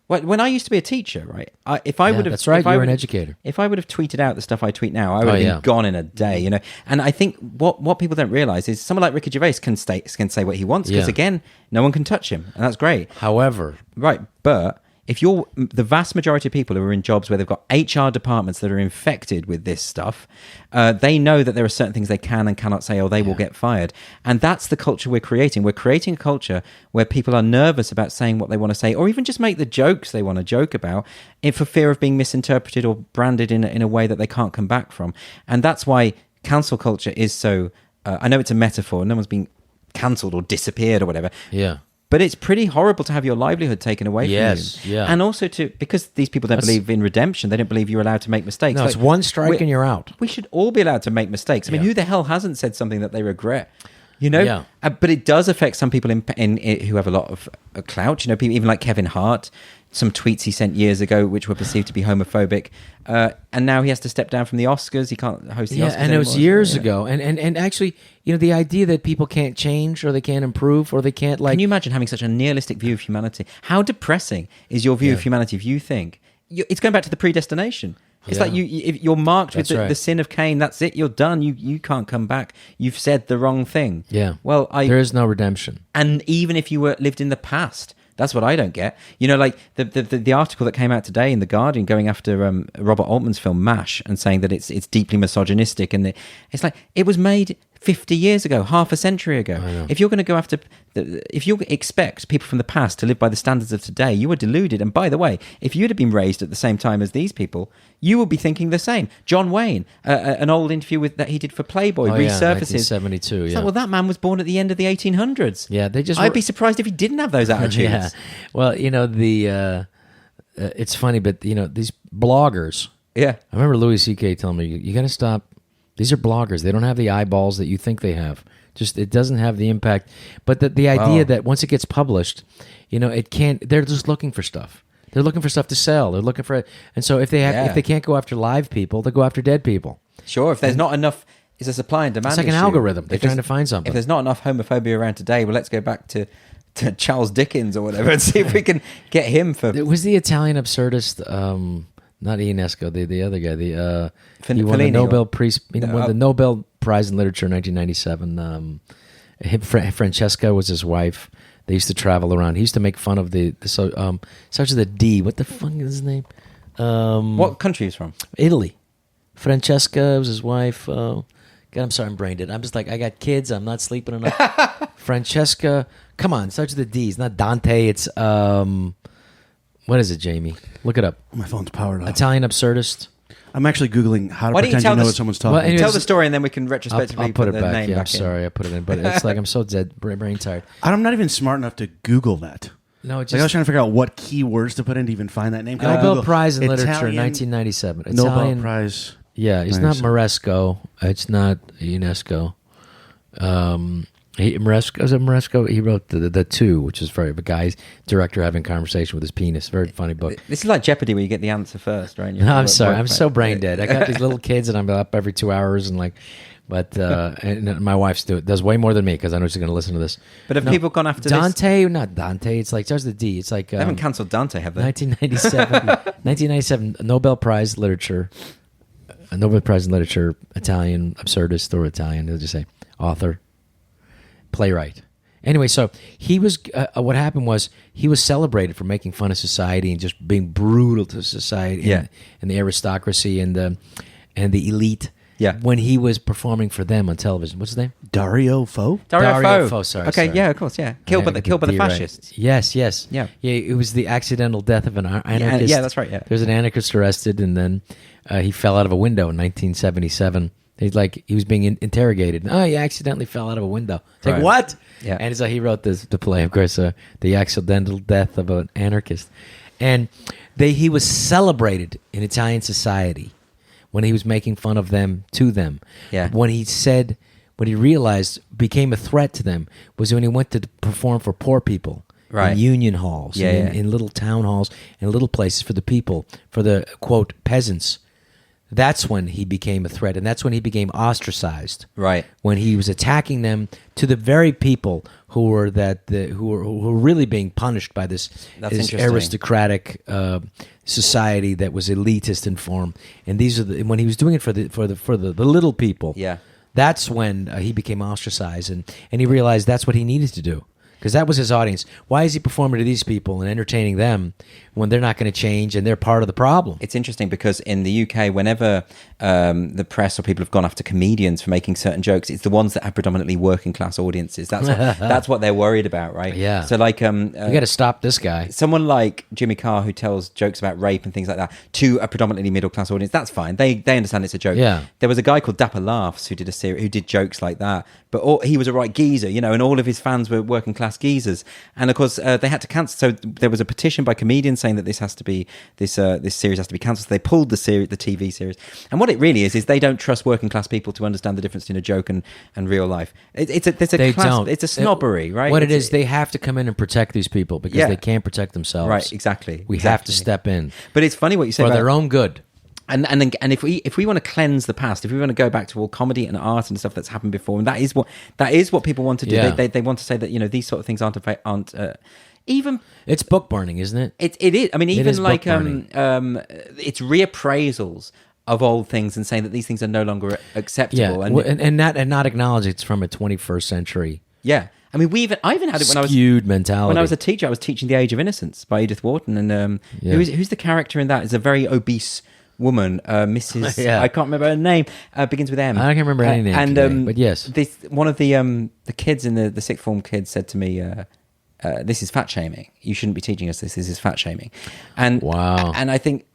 S2: When I used to be a teacher, right? If I would have,
S1: that's right.
S2: if I
S1: You're an
S2: would-
S1: educator.
S2: If I would have tweeted out the stuff I tweet now, I would have been gone in a day, you know. And I think what people don't realize is someone like Ricky Gervais can say what he wants because again, no one can touch him, and that's great.
S1: However,
S2: Right, but if you're the vast majority of people who are in jobs where they've got HR departments that are infected with this stuff, they know that there are certain things they can and cannot say, or they will get fired. And that's the culture we're creating. We're creating a culture where people are nervous about saying what they want to say, or even just make the jokes they want to joke about, for fear of being misinterpreted or branded in a way that they can't come back from. And that's why cancel culture is so. I know it's a metaphor. No one's been cancelled or disappeared or whatever.
S1: yeah.
S2: But it's pretty horrible to have your livelihood taken away from you.
S1: Yes, yeah.
S2: And also because these people don't believe in redemption, they don't believe you're allowed to make mistakes.
S1: No,
S2: Like,
S1: it's one strike and you're out.
S2: We should all be allowed to make mistakes. I mean,
S1: Yeah.
S2: who the hell hasn't said something that they regret? You know?
S1: Yeah.
S2: But it does affect some people in who have a lot of clout. You know, people even like Kevin Hart, some tweets he sent years ago which were perceived to be homophobic. And now he has to step down from the Oscars. He can't host the Oscars
S1: and it was
S2: anymore.
S1: years
S2: Yeah.
S1: ago. And actually, you know, the idea that people can't change or they can't improve or they can't
S2: Can you imagine having such a nihilistic view of humanity? How depressing is your view of humanity if you think it's going back to the predestination? It's like if you're marked with the sin of Cain. That's it. You're done. You can't come back. You've said the wrong thing.
S1: Yeah.
S2: Well,
S1: there is no redemption.
S2: And even if you lived in the past, that's what I don't get. You know, like the article that came out today in The Guardian going after Robert Altman's film MASH and saying that it's deeply misogynistic, and it's like it was made 50 years ago, half a century ago. If you're going to go after, if you expect people from the past to live by the standards of today, you are deluded. And by the way, if you'd have been raised at the same time as these people, you would be thinking the same. John Wayne, an old interview that he did for Playboy, resurfaces.
S1: 1972,
S2: It's like, well, that man was born at the end of the 1800s.
S1: Yeah, they just.
S2: I'd be surprised if he didn't have those attitudes.
S1: Yeah. Well, you know, it's funny, but, you know, these bloggers.
S2: Yeah.
S1: I remember Louis C.K. telling me, you got to stop. These are bloggers. They don't have the eyeballs that you think they have. Just it doesn't have the impact. But the idea that once it gets published, you know, it can't. They're just looking for stuff. They're looking for stuff to sell. They're looking for it. And so if they can't go after live people, they go after dead people.
S2: Sure. If there's not enough, it's a supply and demand.
S1: It's like an
S2: issue.
S1: algorithm. They're
S2: If there's-
S1: trying to find something.
S2: If there's not enough homophobia around today, well, let's go back to Charles Dickens or whatever and see if we can get him for.
S1: It was the Italian absurdist, not Ionesco, the other guy. He won the
S2: Fellini
S1: Nobel Prize. He won the Nobel Prize in Literature in 1997. Francesca was his wife. They used to travel around. He used to make fun of starts with a D. What the fuck is his name?
S2: What country he's from?
S1: Italy. Francesca was his wife. God, I'm sorry, I'm brain dead. I'm just like, I got kids. I'm not sleeping enough. Francesca. Come on, starts with a D. It's not Dante. It's what is it, Jamie? Look it up.
S3: My phone's powered off.
S1: Italian absurdist.
S3: I'm actually Googling how to
S2: Why don't you
S3: pretend
S2: tell
S3: you know
S2: the-
S3: what someone's
S1: Well,
S3: talking
S1: anyways,
S2: Tell the story and then we can retrospectively
S1: I'll put it
S2: the
S1: back.
S2: name
S1: Yeah,
S2: back
S1: I'm sorry, I put it in, but it's like I'm so dead, brain tired.
S3: I'm not even smart enough to Google that.
S1: No, it
S3: Like I was
S1: just
S3: trying to figure out what keywords to put in to even find that name. Can I
S1: Nobel
S3: Google
S1: Prize in Literature,
S3: Italian
S1: 1997.
S3: Nobel
S1: Italian,
S3: Prize.
S1: Yeah, it's not Moresco. It's not UNESCO. Moresco. He wrote the Two, which is very a guy's director having a conversation with his penis. Very funny book.
S2: This is like Jeopardy where you get the answer first, right?
S1: No, I'm sorry. I'm so brain dead. I got these little kids, and I'm up every 2 hours, and like, but and my wife does way more than me because I know she's going to listen to this.
S2: But have people gone after
S1: Dante? Not Dante. It's like starts with a D. It's like
S2: They haven't cancelled Dante, have they?
S1: 1997 Nobel Prize Literature. A Nobel Prize in Literature, Italian absurdist or Italian. They'll just say author, playwright. Anyway, so he was. What happened was he was celebrated for making fun of society and just being brutal to society, and the aristocracy and the elite.
S2: Yeah.
S1: When he was performing for them on television, what's his name?
S3: Dario Fo?
S2: Dario
S1: Fo, sorry.
S2: Okay,
S1: sorry.
S2: yeah, of course, yeah. Killed by the
S1: right.
S2: fascists.
S1: Yes.
S2: Yeah.
S1: It was the accidental death of an anarchist.
S2: Yeah, that's right, yeah.
S1: There was an anarchist arrested, and then he fell out of a window in 1977. He was being interrogated. Oh, he accidentally fell out of a window. It's like,
S2: Right.
S1: what?
S2: Yeah.
S1: And so he wrote the play, of course, The Accidental Death of an Anarchist. And he was celebrated in Italian society when he was making fun of them to them.
S2: Yeah.
S1: What he realized became a threat to them was when he went to perform for poor people
S2: Right.
S1: in union halls,
S2: Yeah,
S1: in little town halls, and little places for the people, for the, quote, peasants. that's when he became a threat, and that's when he became ostracized.
S2: Right.
S1: When he was attacking them to the very people who were who were really being punished by this aristocratic society that was elitist in form. And these are when he was doing it for the little people.
S2: Yeah.
S1: That's when he became ostracized, and he realized that's what he needed to do. Because that was his audience. Why is he performing to these people and entertaining them when they're not going to change and they're part of the problem?
S2: It's interesting because in the UK, whenever the press or people have gone after comedians for making certain jokes, it's the ones that have predominantly working class audiences. That's what they're worried about, right?
S1: Yeah.
S2: So like,
S1: you got to stop this guy.
S2: Someone like Jimmy Carr who tells jokes about rape and things like that to a predominantly middle class audience. That's fine. They understand it's a joke.
S1: Yeah. There
S2: was a guy called Dapper Laughs who did who did jokes like that, but he was a right geezer, and all of his fans were working class geezers, and of course they had to cancel. So there was a petition by comedians saying that this series has to be cancelled. So they pulled the TV series, and what it really is they don't trust working class people to understand the difference between a joke and real life. It's a snobbery, right?
S1: What it is, they have to come in and protect these people because they can't protect themselves.
S2: Right, exactly.
S1: We have to step in,
S2: but it's funny what you say
S1: for
S2: about
S1: their own good.
S2: And if we want to cleanse the past, if we want to go back to all comedy and art and stuff that's happened before, and that is what people want to do.
S1: Yeah.
S2: They want to say that these sort of things aren't even.
S1: It's book burning, isn't it?
S2: It is. I mean, even like
S1: it's
S2: reappraisals of old things and saying that these things are no longer acceptable,
S1: and not acknowledge it's from a 21st century.
S2: Yeah. I mean, I even had it when I was
S1: skewed mentality.
S2: When I was a teacher, I was teaching The Age of Innocence by Edith Wharton, and who's the character in that? Is a very obese woman, Mrs. I can't remember her name. Begins with M.
S1: I can't remember any name. And but yes,
S2: one of the kids in the sixth form kids said to me, "This is fat shaming. You shouldn't be teaching us this. This is fat shaming." And
S1: wow.
S2: And I think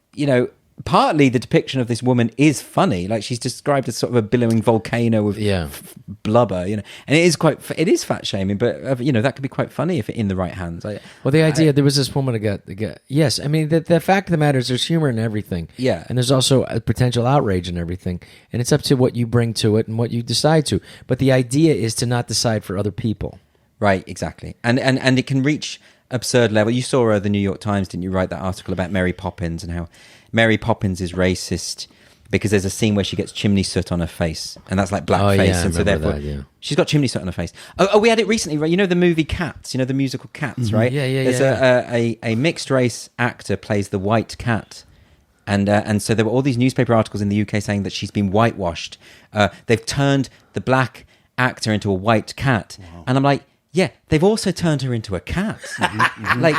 S2: partly the depiction of this woman is funny. Like she's described as sort of a billowing volcano of blubber, and it is fat shaming, but that could be quite funny if in the right hands.
S1: The idea there was this woman that got yes. I mean the fact of the matter is there's humor in everything.
S2: Yeah,
S1: and there's also a potential outrage in everything, and it's up to what you bring to it and what you decide to. But the idea is to not decide for other people.
S2: Right, exactly, and it can reach absurd level. You saw the New York Times, didn't you? Write that article about Mary Poppins and how Mary Poppins is racist because there's a scene where she gets chimney soot on her face, and that's like blackface, and so therefore she's got chimney soot on her face. Oh, we had it recently, right? You know the movie Cats, the musical Cats, right?
S1: Yeah.
S2: There's a mixed race actor plays the white cat, and so there were all these newspaper articles in the UK saying that she's been whitewashed. They've turned the black actor into a white cat, and I'm like. Yeah, they've also turned her into a cat. Like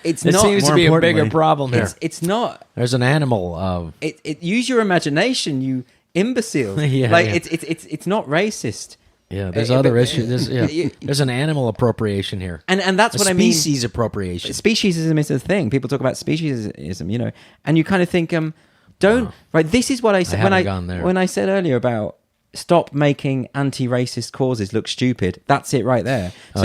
S2: it's
S1: it
S2: not.
S1: Seems to be a bigger problem here.
S2: It's not.
S1: There's an animal of.
S2: It use your imagination, you imbecile. It's not racist.
S1: Yeah, there's other issues. There's an animal appropriation here,
S2: and that's what I mean.
S1: Species appropriation.
S2: Speciesism is a thing. People talk about speciesism, and you kind of think, right. This is what I said when I said earlier about. Stop making anti-racist causes look stupid. That's it right there. So,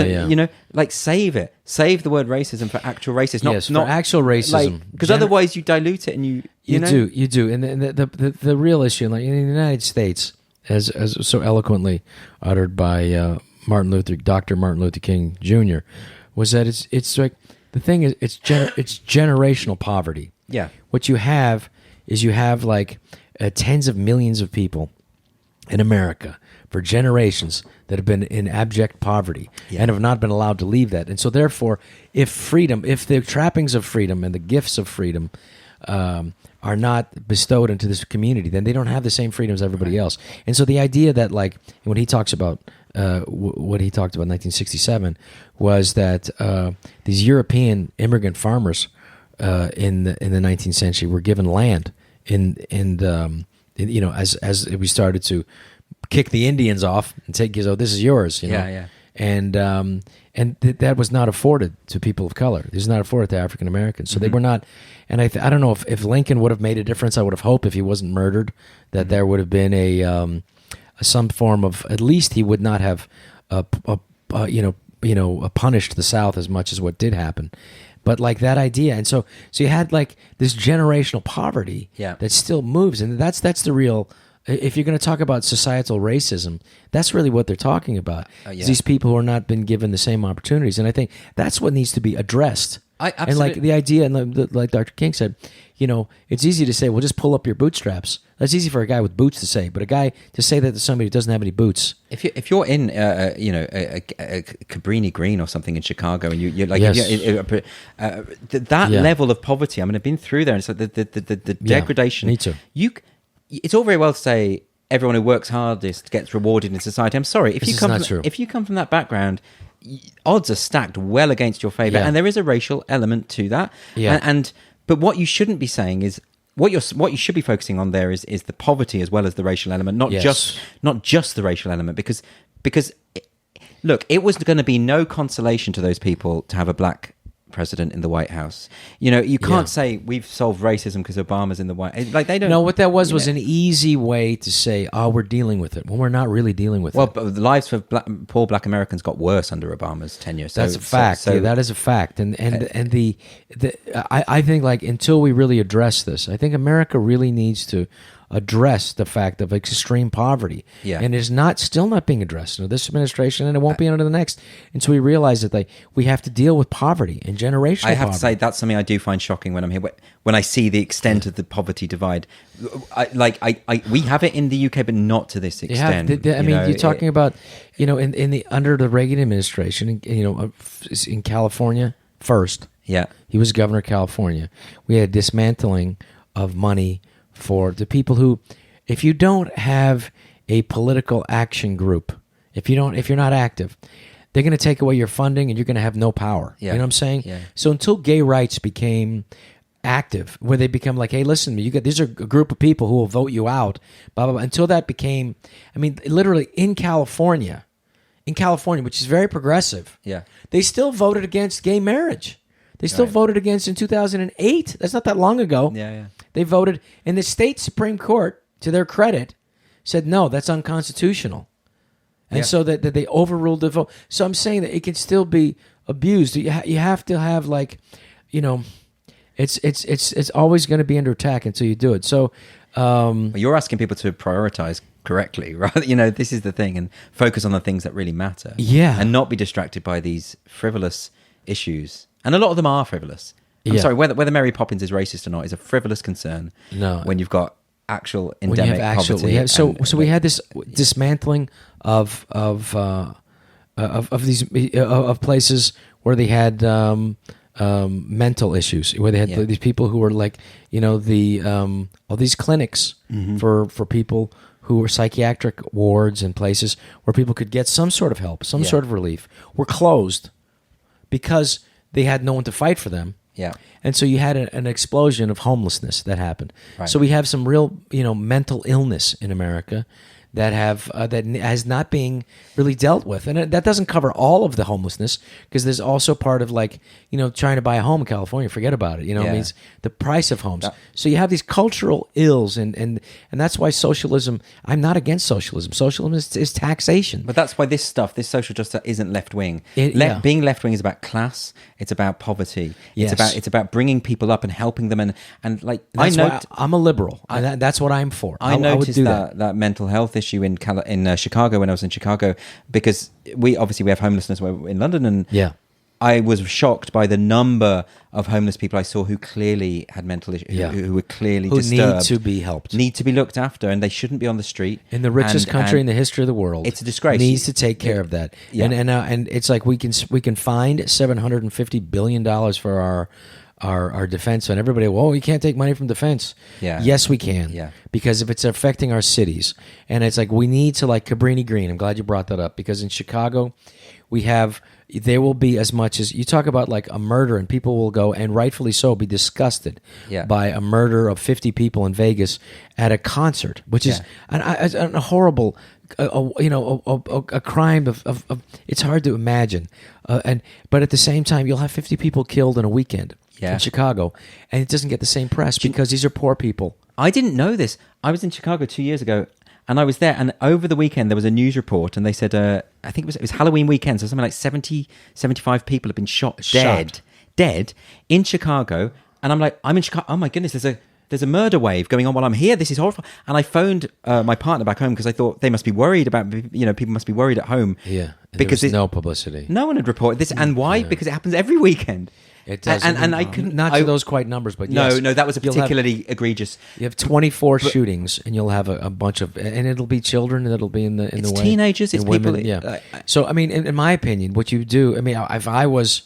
S2: save it. Save the word racism for actual racism. Not
S1: actual racism.
S2: Because otherwise you dilute it and you
S1: do. And the real issue, like in the United States, as so eloquently uttered by Dr. Martin Luther King Jr., was that it's like, the thing is, it's generational poverty.
S2: Yeah.
S1: What you have is like tens of millions of people in America for generations that have been in abject poverty and have not been allowed to leave that. And so therefore, if the trappings of freedom and the gifts of freedom are not bestowed into this community, then they don't have the same freedom as everybody else. And so the idea that, like, when he talks about what he talked about in 1967 was that these European immigrant farmers in the 19th century were given land as we started to kick the Indians off and take, this is yours, and that was not afforded to people of color. This is not afforded to African Americans. So they were not, and I don't know if Lincoln would have made a difference. I would have hoped if he wasn't murdered that there would have been a some form of, at least he would not have punished the South as much as what did happen. But like that idea, and so you had like this generational poverty that still moves, and that's the real. If you're going to talk about societal racism, that's really what they're talking about. These people who are not been given the same opportunities, and I think that's what needs to be addressed. And like the idea, and like Dr. King said, it's easy to say, well, just pull up your bootstraps. That's easy for a guy with boots to say, but a guy to say that to somebody who doesn't have any boots.
S2: If you're in a Cabrini Green or something in Chicago, and you're like that level of poverty, I mean, I've been through there, and so the degradation.
S1: Me too.
S2: It's all very well to say everyone who works hardest gets rewarded in society. I'm sorry, if you come from that background, odds are stacked well against your favor, and there is a racial element to that. But what you shouldn't be saying is what you should be focusing on there is the poverty as well as the racial element, not just the racial element, because look, it was going to be no consolation to those people to have a black president in the White House. You can't say we've solved racism because Obama's in the White House. Like, they don't.
S1: No, what that was an easy way to say, "Oh, we're dealing with it," when we're not really dealing with it.
S2: Well, the lives of poor black Americans got worse under Obama's tenure. So,
S1: that's a fact. So that is a fact. And I think, like, until we really address this, I think America really needs to address the fact of extreme poverty. And it's still not being addressed under this administration, and it won't be under the next until we realize that we have to deal with poverty and generational poverty.
S2: I have to say, that's something I do find shocking when I'm here, when I see the extent of the poverty divide. We have it in the UK, but not to this extent.
S1: You're talking about, in the under the Reagan administration, in California first.
S2: Yeah.
S1: He was governor of California. We had dismantling of money for the people who, if you don't have a political action group, if you're not active, they're going to take away your funding and you're going to have no power. You know what I'm saying?
S2: Yeah.
S1: So until gay rights became active, where they become like, hey, listen, these are a group of people who will vote you out, blah, blah, blah. Until that became, literally in California, which is very progressive, they still voted against gay marriage. They still voted against in 2008. That's not that long ago.
S2: Yeah.
S1: They voted, and the state Supreme Court, to their credit, said, no, that's unconstitutional. And so that they overruled the vote. So I'm saying that it can still be abused. You have to have, like, it's always going to be under attack until you do it. So
S2: you're asking people to prioritize correctly, right? This is the thing, and focus on the things that really matter.
S1: Yeah.
S2: And not be distracted by these frivolous issues. And a lot of them are frivolous. I'm sorry, whether Mary Poppins is racist or not is a frivolous concern.
S1: No.
S2: When you've got actual endemic poverty.
S1: We had this dismantling of places where they had mental issues, where they had these people who were like, all these clinics for people who were psychiatric wards and places where people could get some sort of help, some sort of relief, were closed because they had no one to fight for them.
S2: Yeah.
S1: And so you had an explosion of homelessness that happened.
S2: Right.
S1: So we have some real, mental illness in America that has not being really dealt with. And that doesn't cover all of the homelessness, because there's also part of, like, trying to buy a home in California, forget about it. It means the price of homes. So you have these cultural ills, and that's why socialism, I'm not against socialism. Socialism is taxation.
S2: But that's why this social justice isn't left-wing. Being left-wing is about class. It's about poverty.
S1: Yes.
S2: It's about bringing people up and helping them. And like,
S1: that's why I'm a liberal. That's what I'm for.
S2: I noticed that mental health issue in Chicago when I was in Chicago, because we have homelessness in London, and I was shocked by the number of homeless people I saw who clearly had mental issues, who were clearly disturbed,
S1: need to be helped,
S2: need to be looked after, and they shouldn't be on the street.
S1: In the richest country in the history of the world,
S2: it's a disgrace.
S1: Needs to take care of that. And it's like we can find $750 billion for our defense, and everybody, you can't take money from defense. Yes, we can. Because if it's affecting our cities, and it's like we need to, like Cabrini Green. I'm glad you brought that up, because in Chicago, there will be, as much as you talk about like a murder, and people will go, and rightfully so, be disgusted by a murder of 50 people in Vegas at a concert, which is a horrible, a crime of it's hard to imagine. But at the same time, you'll have 50 people killed in a weekend in Chicago, and it doesn't get the same press because these are poor people.
S2: I didn't know this. I was in Chicago 2 years ago, and I was there, and over the weekend there was a news report, and they said, I think it was Halloween weekend, so something like 70, 75 people have been shot dead in Chicago. And I'm like, I'm in Chicago. Oh my goodness, there's there's a murder wave going on while I'm here. This is horrible. And I phoned my partner back home because I thought they must be worried about, people must be worried at home.
S1: Yeah,
S2: because
S1: there was no publicity.
S2: No one had reported this. And why? Yeah. Because it happens every weekend.
S1: It does.
S2: And I couldn't...
S1: Not to those quite numbers, but yes.
S2: No, that was a particularly egregious...
S1: You have 24 shootings, and you'll have a bunch of... And it'll be children that'll be in the way.
S2: It's teenagers, it's
S1: women,
S2: people...
S1: Yeah. So, I mean, in my opinion, what you do... I mean, if I was...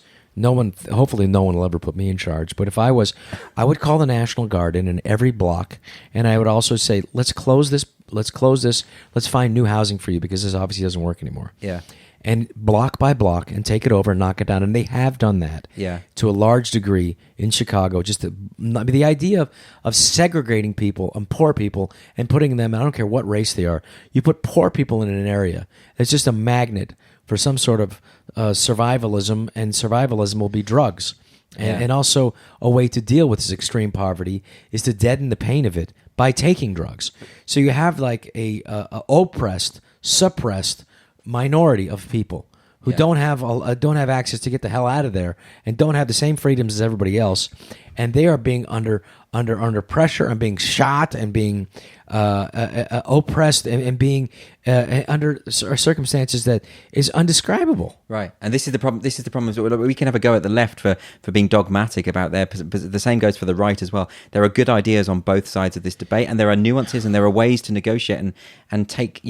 S1: hopefully no one will ever put me in charge, but if I was, I would call the National Guard in every block, and I would also say, let's close this, let's find new housing for you, because this obviously doesn't work anymore.
S2: Yeah.
S1: And block by block, and take it over and knock it down. And they have done that to a large degree in Chicago. Just the idea of segregating people and poor people and putting them, I don't care what race they are, you put poor people in an area, it's just a magnet for some sort of survivalism, and survivalism will be drugs. And also a way to deal with this extreme poverty is to deaden the pain of it by taking drugs. So you have like a oppressed, suppressed minority of people who don't have access to get the hell out of there, and don't have the same freedoms as everybody else, and they are being under pressure, and being shot, and being oppressed, and being under circumstances that is undescribable.
S2: Right, and this is the problem. This is the problem. We can have a go at the left for being dogmatic about their. But the same goes for the right as well. There are good ideas on both sides of this debate, and there are nuances, and there are ways to negotiate and take.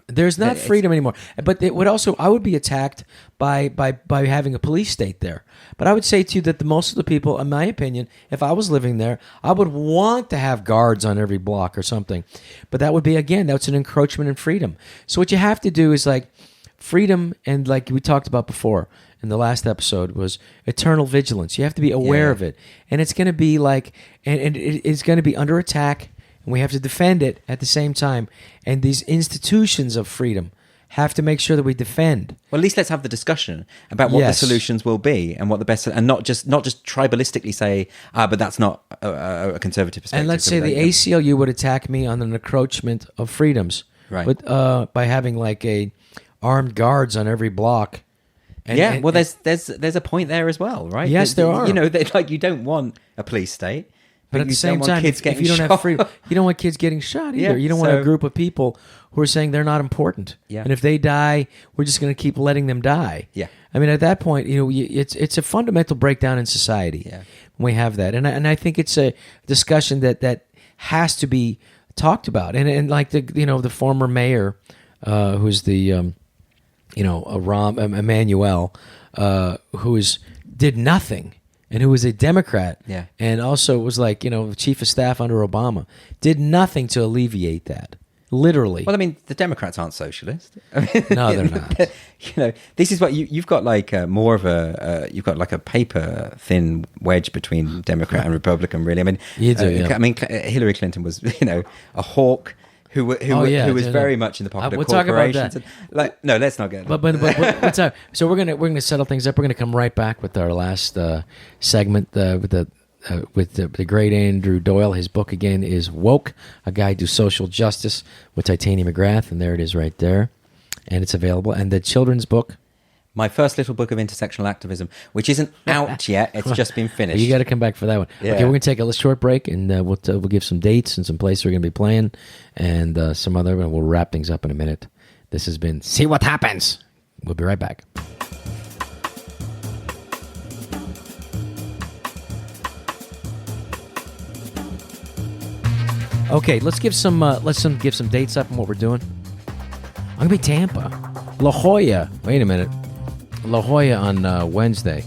S1: There's not freedom anymore. But it would also, I would be attacked by having a police state there. But I would say to you that most of the people, in my opinion, if I was living there, I would want to have guards on every block or something. But that would be, again, that's an encroachment in freedom. So what you have to do is like freedom, and like we talked about before in the last episode, was eternal vigilance. You have to be aware of it. And it's going to be like, and it's going to be under attack, and we have to defend it at the same time. And these institutions of freedom have to make sure that we defend.
S2: Well, at least let's have the discussion about what the solutions will be, and what the best, and not just tribalistically say, but that's not a conservative perspective.
S1: And let's say the ACLU would attack me on an encroachment of freedoms,
S2: right?
S1: But by having like armed guards on every block. And,
S2: there's a point there as well, right?
S1: Yes, there are.
S2: You don't want a police state.
S1: But at the same time, if you don't have freedom, you don't want kids getting shot either. You don't want a group of people who are saying they're not important.
S2: Yeah.
S1: And if they die, we're just going to keep letting them die.
S2: Yeah.
S1: I mean, at that point, it's a fundamental breakdown in society.
S2: Yeah.
S1: When we have that, and I think it's a discussion that has to be talked about. And like the former mayor, who's the Emmanuel, who did nothing. And who was a Democrat, and also was like, chief of staff under Obama, did nothing to alleviate that. Literally.
S2: Well, I mean, the Democrats aren't socialist.
S1: No, they're not.
S2: This is what you've got, like more of you've got like a paper thin wedge between Democrat and Republican, really. I mean,
S1: you do,
S2: I mean, Hillary Clinton was, a hawk. Who was very much in the pocket of corporations. No, let's not get.
S1: But so we're gonna settle things up. We're gonna come right back with our last segment with the great Andrew Doyle. His book again is Woke: A Guide to Social Justice with Titania McGrath, and there it is right there, and it's available. And the children's book.
S2: My first little book of intersectional activism, which isn't out yet. It's just been finished.
S1: You got to come back for that one. Yeah. Okay, we're going to take a short break, and we'll give some dates and some places we're going to be playing, and some other, and we'll wrap things up in a minute. This has been See What Happens. We'll be right back. Okay, let's give some dates up on what we're doing. I'm going to be Tampa. La Jolla. Wait a minute. La Jolla on Wednesday.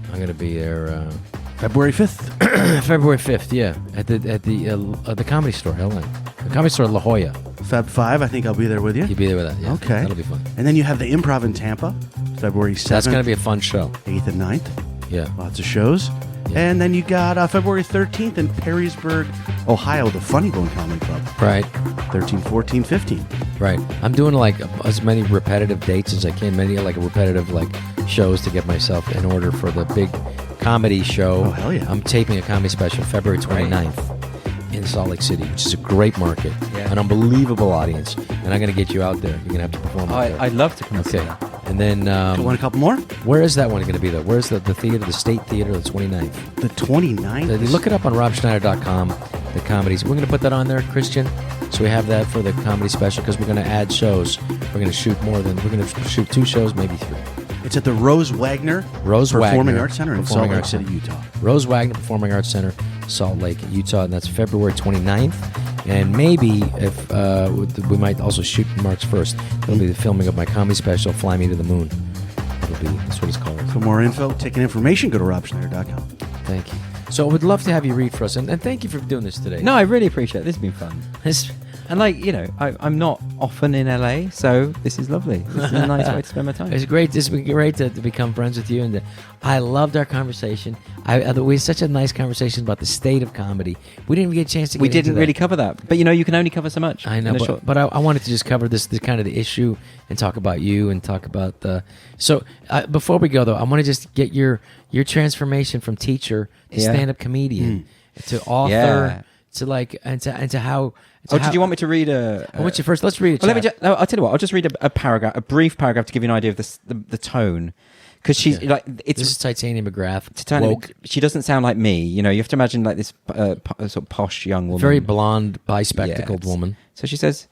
S1: I'm going to be there
S3: February 5th.
S1: February 5th, yeah, at the Comedy Store, the Comedy Store La Jolla.
S3: Feb 5, I think I'll be there with you.
S1: You'll be there with that, yeah.
S3: Okay.
S1: That'll be fun.
S3: And then you have the Improv in Tampa, February 7th.
S1: That's going to be a fun show.
S3: 8th and 9th.
S1: Yeah.
S3: Lots of shows. Yeah. And then you got February 13th in Perrysburg, Ohio, the Funny Bone Comedy Club.
S1: Right.
S3: 13, 14, 15.
S1: Right. I'm doing like as many repetitive dates as I can, many like repetitive like shows to get myself in order for the big comedy show.
S3: Oh, hell yeah.
S1: I'm taping a comedy special February 29th in Salt Lake City, which is a great market, an unbelievable audience, and I'm going to get you out there. You're going to have to perform out there.
S2: I'd love to come and see that.
S1: And then...
S3: you want a couple more?
S1: Where is that one going to be, though? Where's the theater, the State Theater, the 29th?
S3: The 29th?
S1: Look it up on robschneider.com. the comedies. We're going to put that on there, Christian. So we have that for the comedy special because we're going to add shows. We're going to shoot we're going to shoot 2 shows, maybe 3.
S3: It's at the Rose Wagner Performing Arts Center in Salt Lake City, Utah.
S1: Rose Wagner Performing Arts Center, Salt Lake, Utah, and that's February 29th. And maybe if we might also shoot March 1st. It'll be the filming of my comedy special, Fly Me to the Moon. That's what it's called.
S3: For more info, ticket information, go to robschneider.com.
S1: Thank you. So I would love to have you read for us, and thank you for doing this today.
S2: No, I really appreciate it. This has been fun. And I'm not often in LA, so this is lovely. This is a nice way to spend my time.
S1: It's great. It's been great to become friends with you, and I loved our conversation. We had such a nice conversation about the state of comedy. We didn't even get a chance to get
S2: We
S1: into
S2: didn't
S1: that.
S2: really cover that, but you can only cover so much.
S1: I know, but I wanted to just cover this kind of the issue and talk about you and talk about the. So before we go though, I want to just get your transformation from teacher to stand-up comedian to author to like and to how.
S2: Did you want me to read a?
S1: I want you first. Let's read it.
S2: Well, I'll tell you what. I'll just read a brief paragraph to give you an idea of the tone, because she's this
S1: is Titania McGrath.
S2: Titania, she doesn't sound like me. You have to imagine like this sort of posh young woman,
S1: very blonde, bi-spectacled woman.
S2: So she says,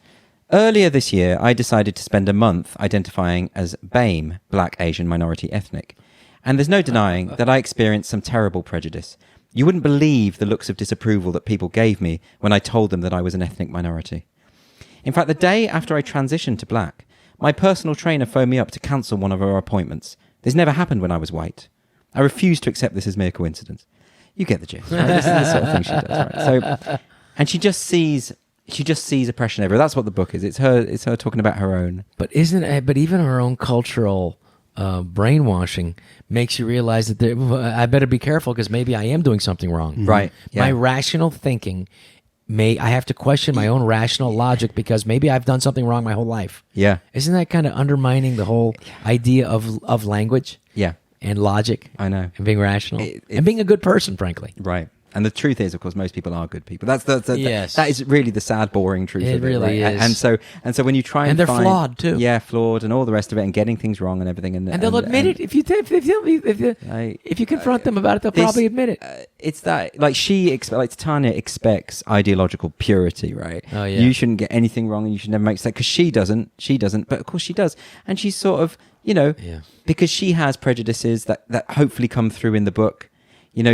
S2: earlier this year, I decided to spend a month identifying as BAME, Black, Asian, Minority, Ethnic, and there's no denying that I experienced some terrible prejudice. You wouldn't believe the looks of disapproval that people gave me when I told them that I was an ethnic minority. In fact, the day after I transitioned to black, my personal trainer phoned me up to cancel one of our appointments. This never happened when I was white. I refused to accept this as mere coincidence. You get the gist. Right? This is the sort of thing she does, right? So, and she just sees oppression everywhere. That's what the book is. It's her talking about her own.
S1: But even her own cultural brainwashing makes you realize that I better be careful because maybe I am doing something wrong.
S2: Mm-hmm. Right. Yeah.
S1: My rational thinking I have to question my own rational logic because maybe I've done something wrong my whole life.
S2: Yeah.
S1: Isn't that kind of undermining the whole idea of language?
S2: Yeah.
S1: And logic.
S2: I know.
S1: And being rational. And being a good person, frankly.
S2: Right. And the truth is, of course, most people are good people.
S1: Yes.
S2: That is really the sad, boring truth of it.
S1: Really
S2: right?
S1: is.
S2: And so when you try
S1: and they're flawed too.
S2: Yeah, flawed and all the rest of it, and getting things wrong and everything. And
S1: they'll admit it if you confront them about it. They'll probably admit it.
S2: It's that like Titania expects ideological purity, right?
S1: Oh yeah.
S2: You shouldn't get anything wrong, and you should never make mistakes because she doesn't. But of course she does, and she's sort of because she has prejudices that hopefully come through in the book.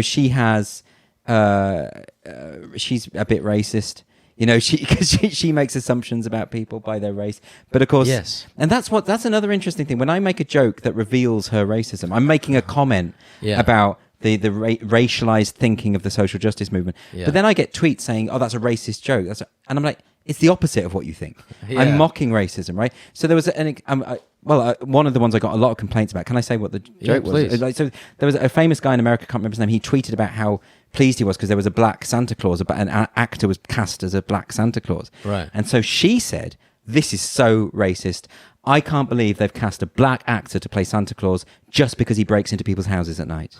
S2: She has. She's a bit racist, because she makes assumptions about people by their race. But of course,
S1: yes.
S2: And that's another interesting thing. When I make a joke that reveals her racism, I'm making a comment about the racialized thinking of the social justice movement. Yeah. But then I get tweets saying, "Oh, that's a racist joke," and I'm like, it's the opposite of what you think. Yeah. I'm mocking racism, right? So there was one of the ones I got a lot of complaints about. Can I say what the joke was? So there was a famous guy in America, I can't remember his name. He tweeted about how pleased he was because there was a black Santa Claus, an actor was cast as a black Santa Claus.
S1: Right.
S2: And so she said, "This is so racist. I can't believe they've cast a black actor to play Santa Claus just because he breaks into people's houses at night."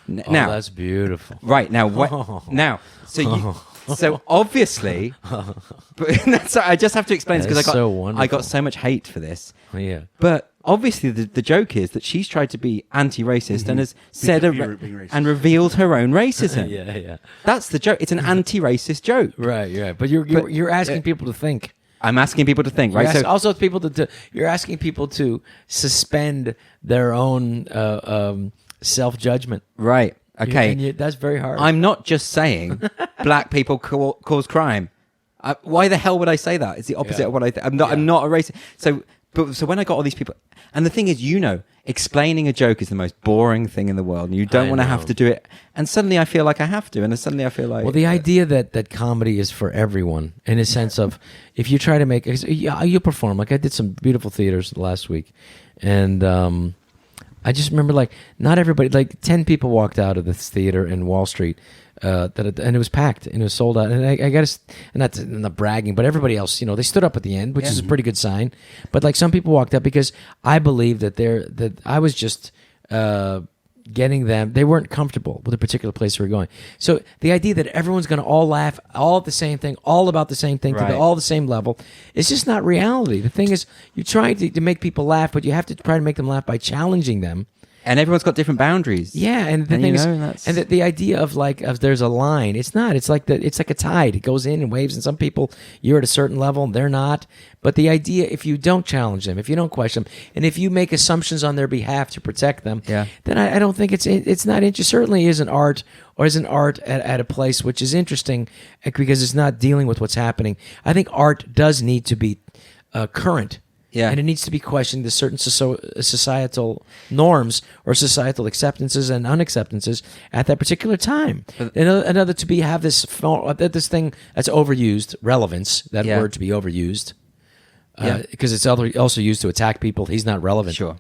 S2: Now,
S1: that's beautiful.
S2: Right now, so obviously, but I just have to explain this because I got so much hate for this.
S1: Yeah.
S2: But obviously, the joke is that she's tried to be anti-racist and has said and revealed her own racism.
S1: Yeah.
S2: That's the joke. It's an anti-racist joke.
S1: Right. But you're asking people to think.
S2: I'm asking people to think, right?
S1: Also, people you're asking people to suspend their own self-judgment.
S2: Right. Okay.
S1: That's very hard.
S2: I'm not just saying black people cause crime. Why the hell would I say that? It's the opposite of what I think. I'm not a racist. So when I got all these people, and the thing is, explaining a joke is the most boring thing in the world, and you don't want to have to do it. And suddenly I feel like I have to, and suddenly I feel like...
S1: Well, the idea that comedy is for everyone, in a sense of, if you try to make... You perform. Like, I did some beautiful theaters last week, and I just remember, not everybody... 10 people walked out of this theater in Wall Street, and it was packed, and it was sold out. And I got to... Not bragging, but everybody else, they stood up at the end, which is a pretty good sign. But, some people walked up because I believe that I was just... getting them, they weren't comfortable with a particular place they were going. So the idea that everyone's going to all laugh all at the same thing, all about the same thing, to all the same level, it's just not reality. The thing is, you're trying to make people laugh, but you have to try to make them laugh by challenging them
S2: And everyone's got different boundaries.
S1: Yeah, and the thing is, and the idea of there's a line. It's not. It's like a tide. It goes in and waves, and some people, you're at a certain level and they're not. But the idea, if you don't challenge them, if you don't question them, and if you make assumptions on their behalf to protect them, then I don't think it's not interesting. Certainly isn't art, or isn't art at a place which is interesting because it's not dealing with what's happening. I think art does need to be current. Yeah. And it needs to be questioned the certain societal norms or societal acceptances and unacceptances at that particular time. Another to have this thing that's overused, relevance, that word to be overused, because it's also used to attack people. He's not relevant.
S2: Sure.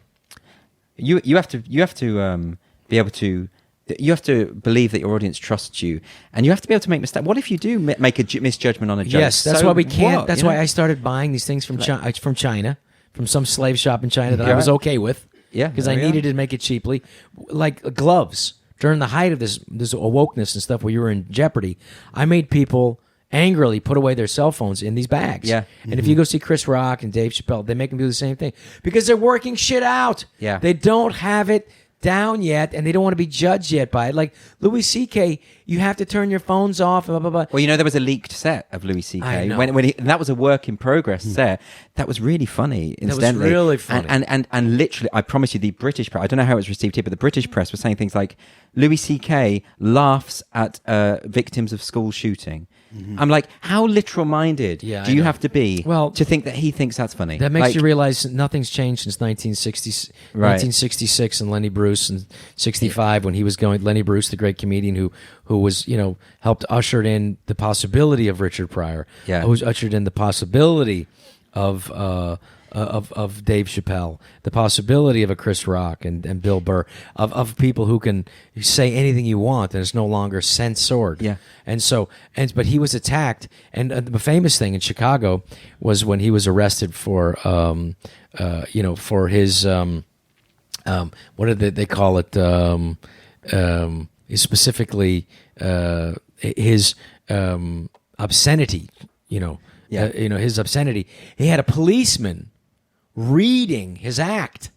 S2: You have to be able to. You have to believe that your audience trusts you, and you have to be able to make mistakes. What if you do make a misjudgment on a joke?
S1: Yes, that's why we can't. That's why I started buying these things from China, from some slave shop in China that I was okay with. Yeah, because I needed to make it cheaply, like gloves. During the height of this awokeness and stuff, where you were in jeopardy, I made people angrily put away their cell phones in these bags. Yeah, and if you go see Chris Rock and Dave Chappelle, they make them do the same thing because they're working shit out. Yeah, they don't have it down yet, and they don't want to be judged yet by it. Like Louis C.K., you have to turn your phones off. Blah, blah, blah.
S2: Well, there was a leaked set of Louis C.K. when and that was a work in progress set. That was really funny. Incidentally,
S1: that was really funny.
S2: And literally, I promise you, the British press. I don't know how it was received here, but the British press was saying things like, Louis C.K. laughs at victims of school shooting. Mm-hmm. I'm like, how literal-minded do you have to be to think that he thinks that's funny?
S1: That makes you realize nothing's changed since 1966 and Lenny Bruce, and 65 when he was going. Lenny Bruce, the great comedian who was helped usher in the possibility of Richard Pryor, who's ushered in the possibility of Dave Chappelle, the possibility of a Chris Rock and Bill Burr, of people who can say anything you want and it's no longer censored. Yeah. But he was attacked, and the famous thing in Chicago was when he was arrested for for his what did they call it? Specifically his obscenity. His obscenity. He had a policeman reading his act.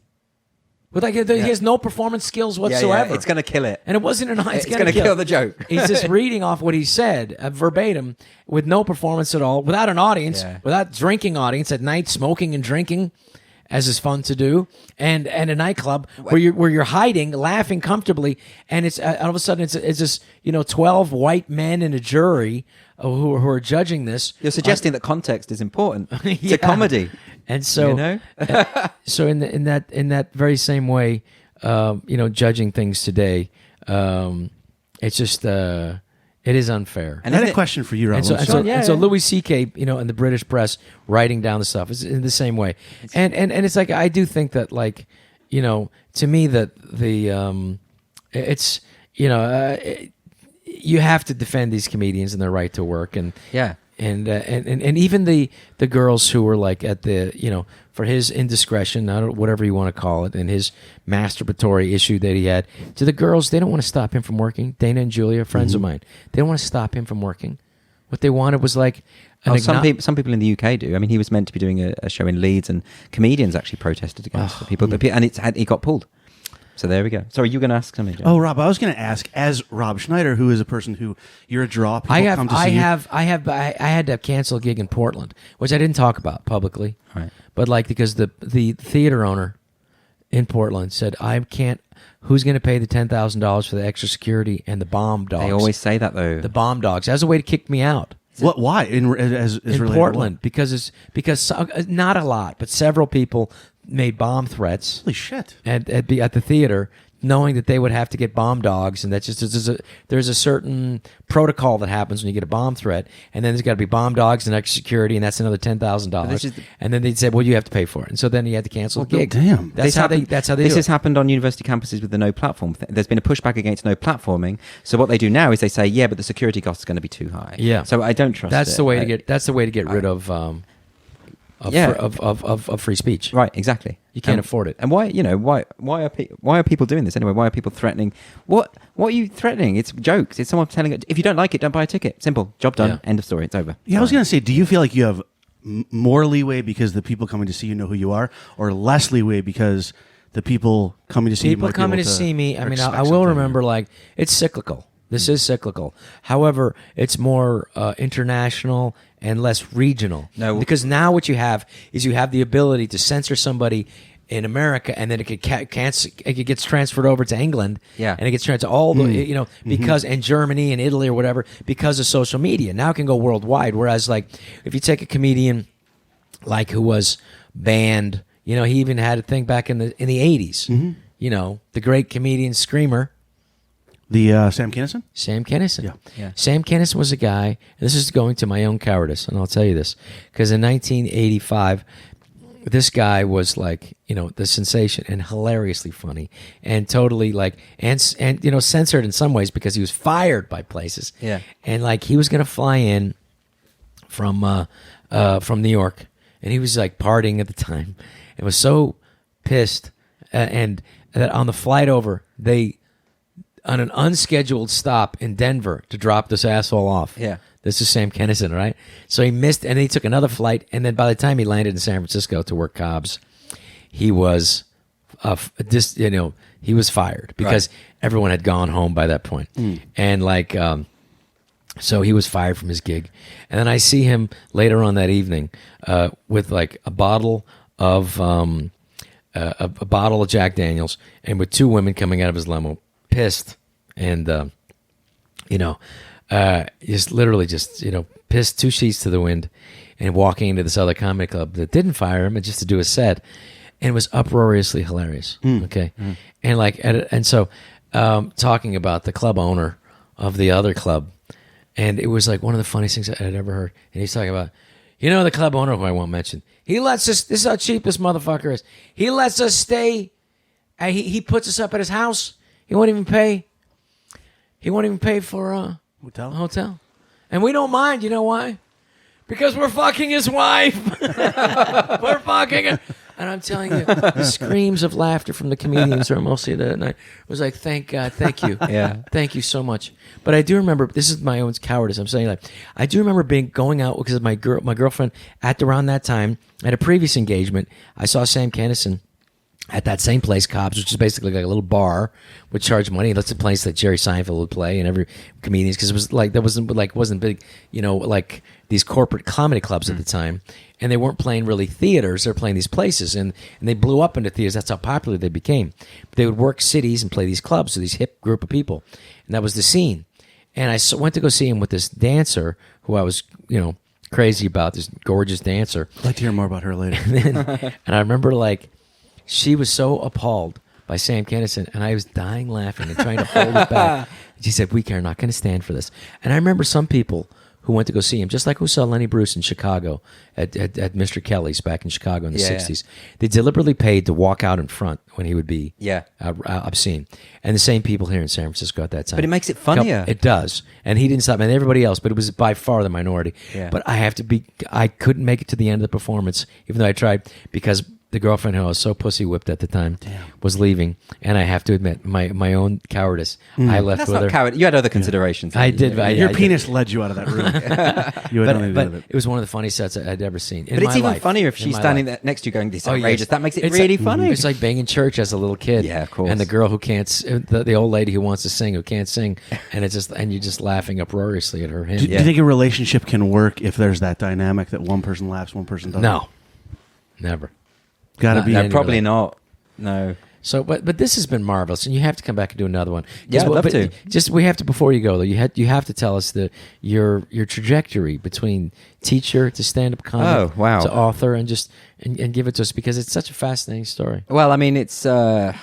S1: With he has no performance skills whatsoever.
S2: Yeah. It's going to kill it.
S1: And it wasn't it's going to
S2: kill the joke.
S1: He's just reading off what he said verbatim with no performance at all, without an audience, without drinking audience at night, smoking and drinking, as is fun to do, and a nightclub where you're hiding, laughing comfortably, and it's all of a sudden it's just 12 white men in a jury who are judging this.
S2: You're suggesting that context is important to comedy,
S1: and so so in that very same way, judging things today, it's just. It is unfair.
S3: And I had a question for you, Rob.
S1: And so Louis C.K., and the British press writing down the stuff is in the same way. And it's like, I do think that, to me, that it's, you have to defend these comedians and their right to work. And even the girls who were at the, for his indiscretion, whatever you want to call it, and his masturbatory issue that he had, to the girls, they don't want to stop him from working. Dana and Julia, friends of mine, they don't want to stop him from working. What they wanted was some
S2: people in the UK do. I mean, he was meant to be doing a show in Leeds, and comedians actually protested against the people, and he got pulled. So there we go. Sorry, you were going to ask something, John?
S3: Oh, Rob, I was going to ask, as Rob Schneider, who is a person who you're a draw. I
S1: had to cancel a gig in Portland, which I didn't talk about publicly. Right. But because the theater owner in Portland said, I can't. Who's going to pay the $10,000 for the extra security and the bomb dogs?
S2: They always say that, though.
S1: The bomb dogs as a way to kick me out.
S3: What? Why? In
S1: Portland, because not a lot, but several people made bomb threats.
S3: Holy shit!
S1: At the theater, knowing that they would have to get bomb dogs, and that's just there's a certain protocol that happens when you get a bomb threat, and then there's got to be bomb dogs and extra security, and that's another $10,000. And then they'd say, "Well, you have to pay for it," and so then he had to cancel the gig.
S3: Damn,
S1: that's how they. This
S2: has happened on university campuses with the no platform. There's been a pushback against no platforming. So what they do now is they say, "Yeah, but the security cost is going to be too high." Yeah. So I don't trust.
S1: That's the way to get. That's the way to get rid of free speech.
S2: Right, exactly.
S1: You can't afford it.
S2: And why are people doing this anyway? Why are people threatening? What are you threatening? It's jokes. It's someone telling it. If you don't like it, don't buy a ticket. Simple. Job done. End of story. It's over.
S3: Yeah, I was going to say, do you feel like you have more leeway because the people coming to see you know who you are, or less leeway because the people coming to see you.
S1: People coming to see me. I mean, I will remember, like, it's cyclical. This is cyclical. However, it's more international and less regional. No, because now what you have is you have the ability to censor somebody in America, and then it gets transferred over to England, and it gets transferred to all the because and Germany and Italy or whatever, because of social media. Now it can go worldwide. Whereas, like, if you take a comedian like who was banned, he even had a thing back in the 80s. The great comedian Screamer.
S3: The Sam Kinison?
S1: Sam Kinison.
S3: Yeah.
S1: Sam Kinison was a guy, and this is going to my own cowardice, and I'll tell you this, because in 1985, this guy was like, the sensation and hilariously funny and totally like, and censored in some ways because he was fired by places.
S2: Yeah.
S1: And like he was going to fly in from New York, and he was like partying at the time and was so pissed and that on the flight over, on an unscheduled stop in Denver to drop this asshole off.
S2: Yeah.
S1: This is Sam Kinison, right? So he missed, and then he took another flight, and then by the time he landed in San Francisco to work Cobb's, he was, he was fired because everyone had gone home by that point. And like, so he was fired from his gig. And then I see him later on that evening with like a bottle of Jack Daniels, and with two women coming out of his limo, pissed, and just pissed, two sheets to the wind, and walking into this other comedy club that didn't fire him, and just to do a set, and it was uproariously hilarious. Okay, and like, and so talking about the club owner of the other club, and it was like one of the funniest things I'd ever heard. And he's talking about, the club owner who I won't mention. He lets us. This is how cheap this motherfucker is. He lets us stay. He puts us up at his house. He won't even pay. He won't even pay for a hotel. And we don't mind. You know why? Because we're fucking his wife. We're fucking her. And I'm telling you, the screams of laughter from the comedians are mostly that night. It was like, thank God, thank you. Thank you so much. But I do remember, this is my own cowardice, I'm saying, like, I do remember going out because my girlfriend, around that time, at a previous engagement, I saw Sam Kinison at that same place, Cobb's, which is basically like a little bar, would charge money. That's a place that Jerry Seinfeld would play and every comedians, because it was like wasn't big, like these corporate comedy clubs at the time, and they weren't playing really theaters. They're playing these places, and they blew up into theaters. That's how popular they became. But they would work cities and play these clubs to these hip group of people, and that was the scene. And I went to go see him with this dancer who I was, crazy about, this gorgeous dancer.
S3: I'd like to hear more about her later.
S1: And I remember like, she was so appalled by Sam Kinison, and I was dying laughing and trying to hold it back. She said, "We are not going to stand for this." And I remember some people who went to go see him, just like who saw Lenny Bruce in Chicago at Mr. Kelly's back in Chicago in the 60s. They deliberately paid to walk out in front when he would be obscene. And the same people here in San Francisco at that time.
S2: But it makes it funnier.
S1: It does. And he didn't stop, and everybody else, but it was by far the minority.
S2: Yeah.
S1: But I couldn't make it to the end of the performance, even though I tried, because the girlfriend who I was so pussy whipped at the time was leaving, and I have to admit my own cowardice. I left
S2: That's
S1: with
S2: not
S1: her.
S2: Coward. You had other considerations.
S1: I did.
S3: Your penis led you out of that room.
S1: But it was one of the funniest sets I'd ever seen.
S2: But it's even funnier if she's standing there next to you going, "This is outrageous."
S1: Yes.
S2: That makes it really funny.
S1: It's like being in church as a little kid.
S2: Yeah, of course.
S1: And the girl who can't, the old lady who wants to sing, who can't sing, and you're just laughing uproariously at her hymn.
S3: Do you think a relationship can work if there's that dynamic that one person laughs, one person doesn't?
S1: No, never.
S3: Gotta be.
S2: No, probably not. No.
S1: So, but this has been marvelous, and you have to come back and do another one.
S2: Yeah, I'd love to.
S1: Just we have to, before you go though. You have to tell us your trajectory between teacher to stand-up comic, to author, and just and give it to us, because it's such a fascinating story.
S2: Well, I mean, it's initially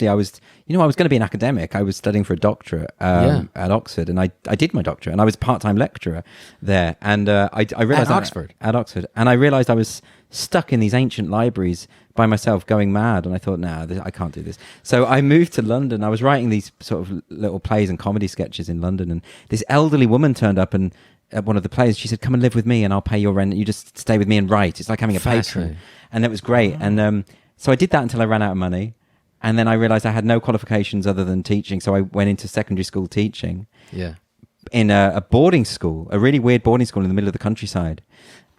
S2: I was going to be an academic. I was studying for a doctorate at Oxford, and I did my doctorate, and I was a part-time lecturer there, and I realized at Oxford, and I realized I was stuck in these ancient libraries by myself, going mad, and I thought, I can't do this. So I moved to London. I was writing these sort of little plays and comedy sketches in London, and this elderly woman turned up and at one of the plays, she said, "Come and live with me, and I'll pay your rent. You just stay with me and write. It's like having a patron." And it was great. And so I did that until I ran out of money, and then I realized I had no qualifications other than teaching. So I went into secondary school teaching.
S1: Yeah.
S2: In a boarding school, a really weird boarding school in the middle of the countryside.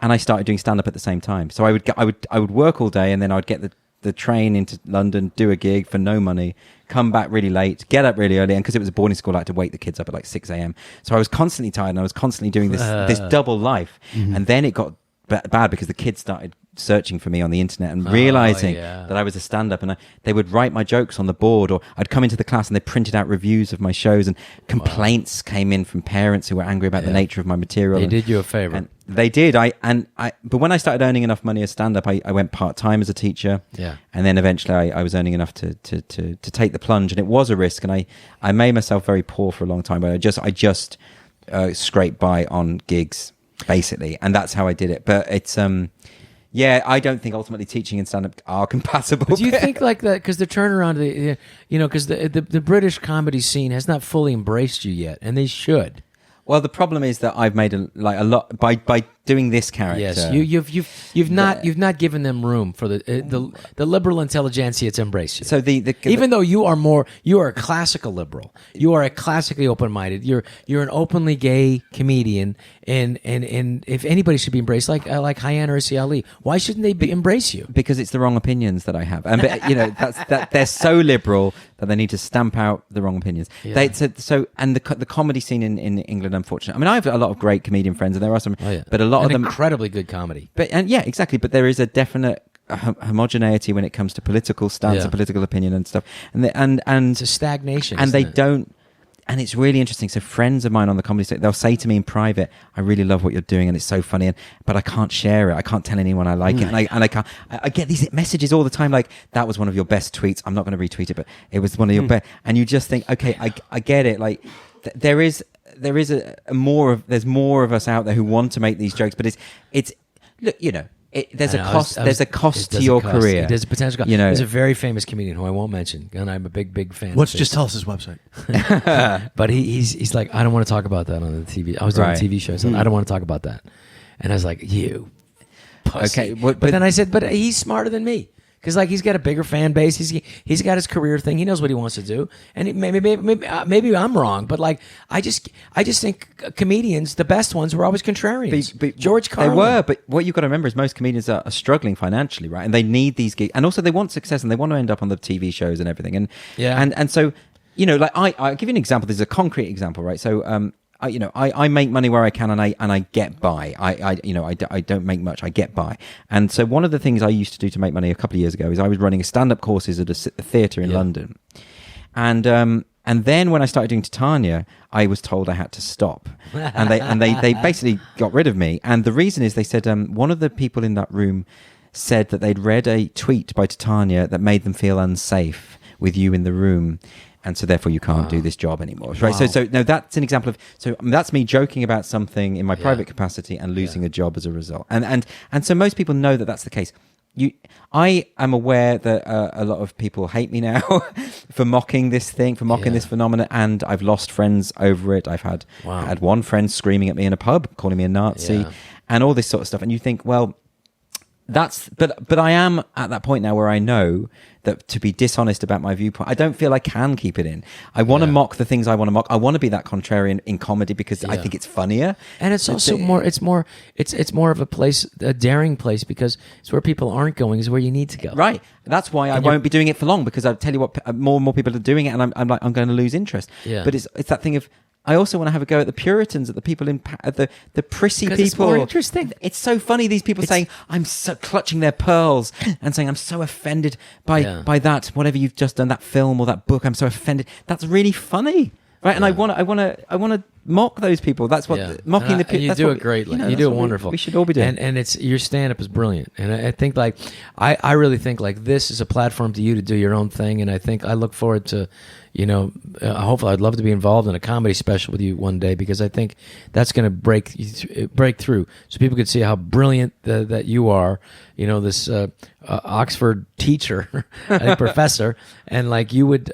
S2: And I started doing stand-up at the same time. So I would work all day, and then I'd get the train into London, do a gig for no money, come back really late, get up really early, and because it was a boarding school, I had to wake the kids up at like 6 a.m. So I was constantly tired, and I was constantly doing this double life. And then it got bad because the kids started searching for me on the internet and realizing that I was a stand-up, and they would write my jokes on the board, or I'd come into the class and they printed out reviews of my shows, and complaints came in from parents who were angry about the nature of my material.
S1: They did you a favor.
S2: And they did. But when I started earning enough money as stand-up, I went part-time as a teacher.
S1: Yeah.
S2: And then eventually I was earning enough to take the plunge, and it was a risk, and I made myself very poor for a long time, but I just scraped by on gigs basically, and that's how I did it. But it's I don't think ultimately teaching and stand-up are compatible.
S1: But do you think like that, because the turnaround, because the British comedy scene has not fully embraced you yet, and they should.
S2: Well, the problem is that I've made a lot by doing this character.
S1: Yes, you've not given them room for the liberal intelligentsia to embrace you.
S2: So
S1: even though you are a classical liberal, you are a classically open-minded. You're an openly gay comedian, and if anybody should be embraced, like Hayyan or Issy Ali, why shouldn't they embrace you?
S2: Because it's the wrong opinions that I have, and that they're so liberal that they need to stamp out the wrong opinions.
S1: Yeah.
S2: And the comedy scene in England, unfortunately, I mean, I have a lot of great comedian friends, and there are some, but a lot of them
S1: incredibly good comedy.
S2: But exactly. But there is a definite homogeneity when it comes to political stance and political opinion and stuff, and
S1: it's a stagnation,
S2: and they don't. And it's really interesting. So friends of mine on the comedy stage, they'll say to me in private, "I really love what you're doing, and it's so funny." But I can't share it. I can't tell anyone I like it. And I can't. I get these messages all the time, like, "That was one of your best tweets." I'm not going to retweet it, but it was one of your best. And you just think, okay, I get it. Like there's more of us out there who want to make these jokes, but it's look, there's a cost to your career.
S1: There's a potential cost. There's a very famous comedian who I won't mention, and I'm a big fan.
S3: Just tell us his website.
S1: But he's like, I don't want to talk about that on the TV. I was doing a TV show, so I don't want to talk about that. And I was like, you pussy. Okay, but then I said, but he's smarter than me. Because he's got a bigger fan base, he's got his career thing. He knows what he wants to do, and maybe I'm wrong, but I just think comedians, the best ones, were always contrarians.
S2: But
S1: George Carlin.
S2: They were, but what you've got to remember is most comedians are struggling financially, right? And they need these gigs, and also they want success, and they want to end up on the TV shows and everything. And so I'll give you an example. There's a concrete example, right? So I make money where I can, and I get by. I don't make much. I get by. And so one of the things I used to do to make money a couple of years ago is I was running stand-up courses at a theatre in London, and then when I started doing Titania, I was told I had to stop, and they basically got rid of me. And the reason is they said one of the people in that room said that they'd read a tweet by Titania that made them feel unsafe with you in the room. And so therefore you can't do this job anymore, right? Wow. So no, that's an example of, that's me joking about something in my private capacity and losing a job as a result. And so most people know that that's the case. I am aware that a lot of people hate me now for mocking this thing, for mocking this phenomenon, and I've lost friends over it. I've had one friend screaming at me in a pub, calling me a Nazi, and all this sort of stuff. And you think, well, but I am at that point now where I know that to be dishonest about my viewpoint, I don't feel I can keep it in. I want to mock the things I want to mock. I want to be that contrarian in comedy because I think it's funnier.
S1: And it's also more of a place, a daring place, because it's where people aren't going, is where you need to go.
S2: Right. That's why I won't be doing it for long, because I tell you what, more and more people are doing it, and I'm going to lose interest. Yeah. But it's that thing of, I also want to have a go at the Puritans, at the people at the prissy people.
S1: It's more interesting.
S2: It's so funny, these people saying, I'm so clutching their pearls and saying, I'm so offended by that, whatever you've just done, that film or that book, I'm so offended. That's really funny. Right? And I want to mock those people. That's what mocking the people.
S1: You do it greatly. You do it wonderful.
S2: We should all be doing.
S1: And it's, your stand up is brilliant. And I think I really think this is a platform to you to do your own thing. And I look forward to, hopefully I'd love to be involved in a comedy special with you one day, because I think that's going to break through, so people could see how brilliant that you are. This Oxford teacher, I think professor, and you would.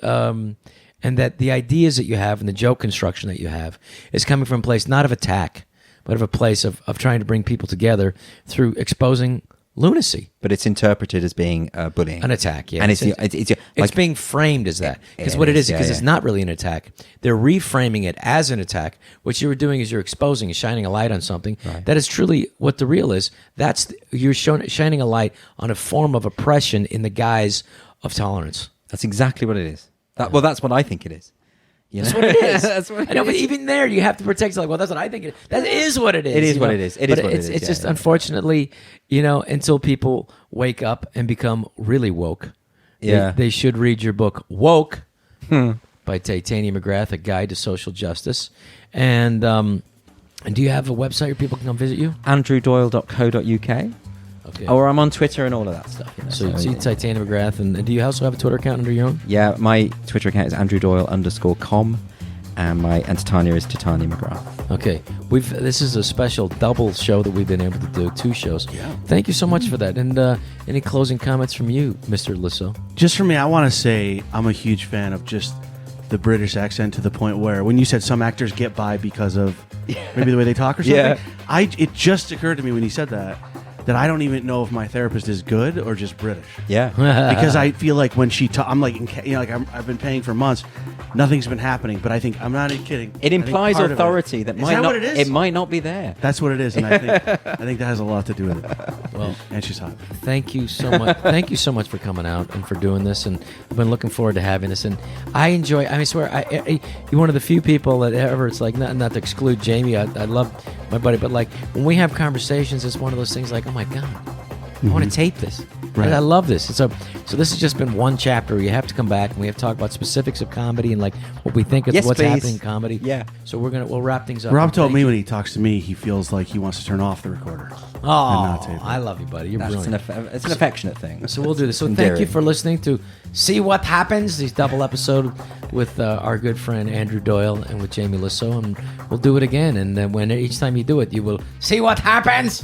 S1: And that the ideas that you have and the joke construction that you have is coming from a place not of attack, but of a place of trying to bring people together through exposing lunacy.
S2: But it's interpreted as being bullying,
S1: an attack, yeah.
S2: And it's
S1: It's being framed as that. Because what it is, because it's not really an attack. They're reframing it as an attack. What you were doing is you're exposing and shining a light on something. Right. That is truly what the real is. You're shining a light on a form of oppression in the guise of tolerance.
S2: That's exactly what it is. Well, that's what I think it is. You know?
S1: That's what it is. That's what it I know, but even there, you have to protect. Like, well, that's what I think it is. That is what it is.
S2: It is what it is. It is what it is.
S1: It's just unfortunately, until people wake up and become really woke. Yeah, they should read your book, Woke, by Titania McGrath, A Guide to Social Justice. And do you have a website where people can come visit you?
S2: andrewdoyle.co.uk. Okay. Or I'm on Twitter and all of that stuff.
S1: So you see Titania McGrath, and do you also have a Twitter account under your own?
S2: Yeah, my Twitter account is andrewdoyle_com, and Titania is Titania McGrath.
S1: Okay, this is a special double show that we've been able to do, 2 shows. Yeah. Thank you so much for that. And any closing comments from you, Mr. Lissow?
S3: Just for me, I want to say I'm a huge fan of just the British accent to the point where when you said some actors get by because of maybe the way they talk or something, it just occurred to me when you said that I don't even know if my therapist is good or just British.
S2: Yeah.
S3: Because I feel like when she I'm like, I've been paying for months, nothing's been happening, but I think, I'm not even kidding.
S2: It implies authority that might not, it might not be there.
S3: That's what it is, and I think that has a lot to do with it. Well, and she's hot.
S1: Thank you so much. Thank you so much for coming out and for doing this, and I've been looking forward to having this, and I enjoy, I swear, you're one of the few people that ever, it's like, not to exclude Jamie, I love my buddy, but like, when we have conversations, it's one of those things like, oh my God, I want to tape this. Right. I love this. So this has just been one chapter. You have to come back and we have to talk about specifics of comedy and like what we think is what's happening in comedy.
S2: Yeah.
S1: So we'll wrap things up.
S3: Rob told me when he talks to me, he feels like he wants to turn off the recorder.
S1: Oh, I love you, buddy. You're brilliant.
S2: It's an affectionate thing.
S1: So we'll do this. So thank you for listening to See What Happens, this double episode with our good friend Andrew Doyle and with Jamie Lissow, and we'll do it again. And then when each time you do it, you will see what happens.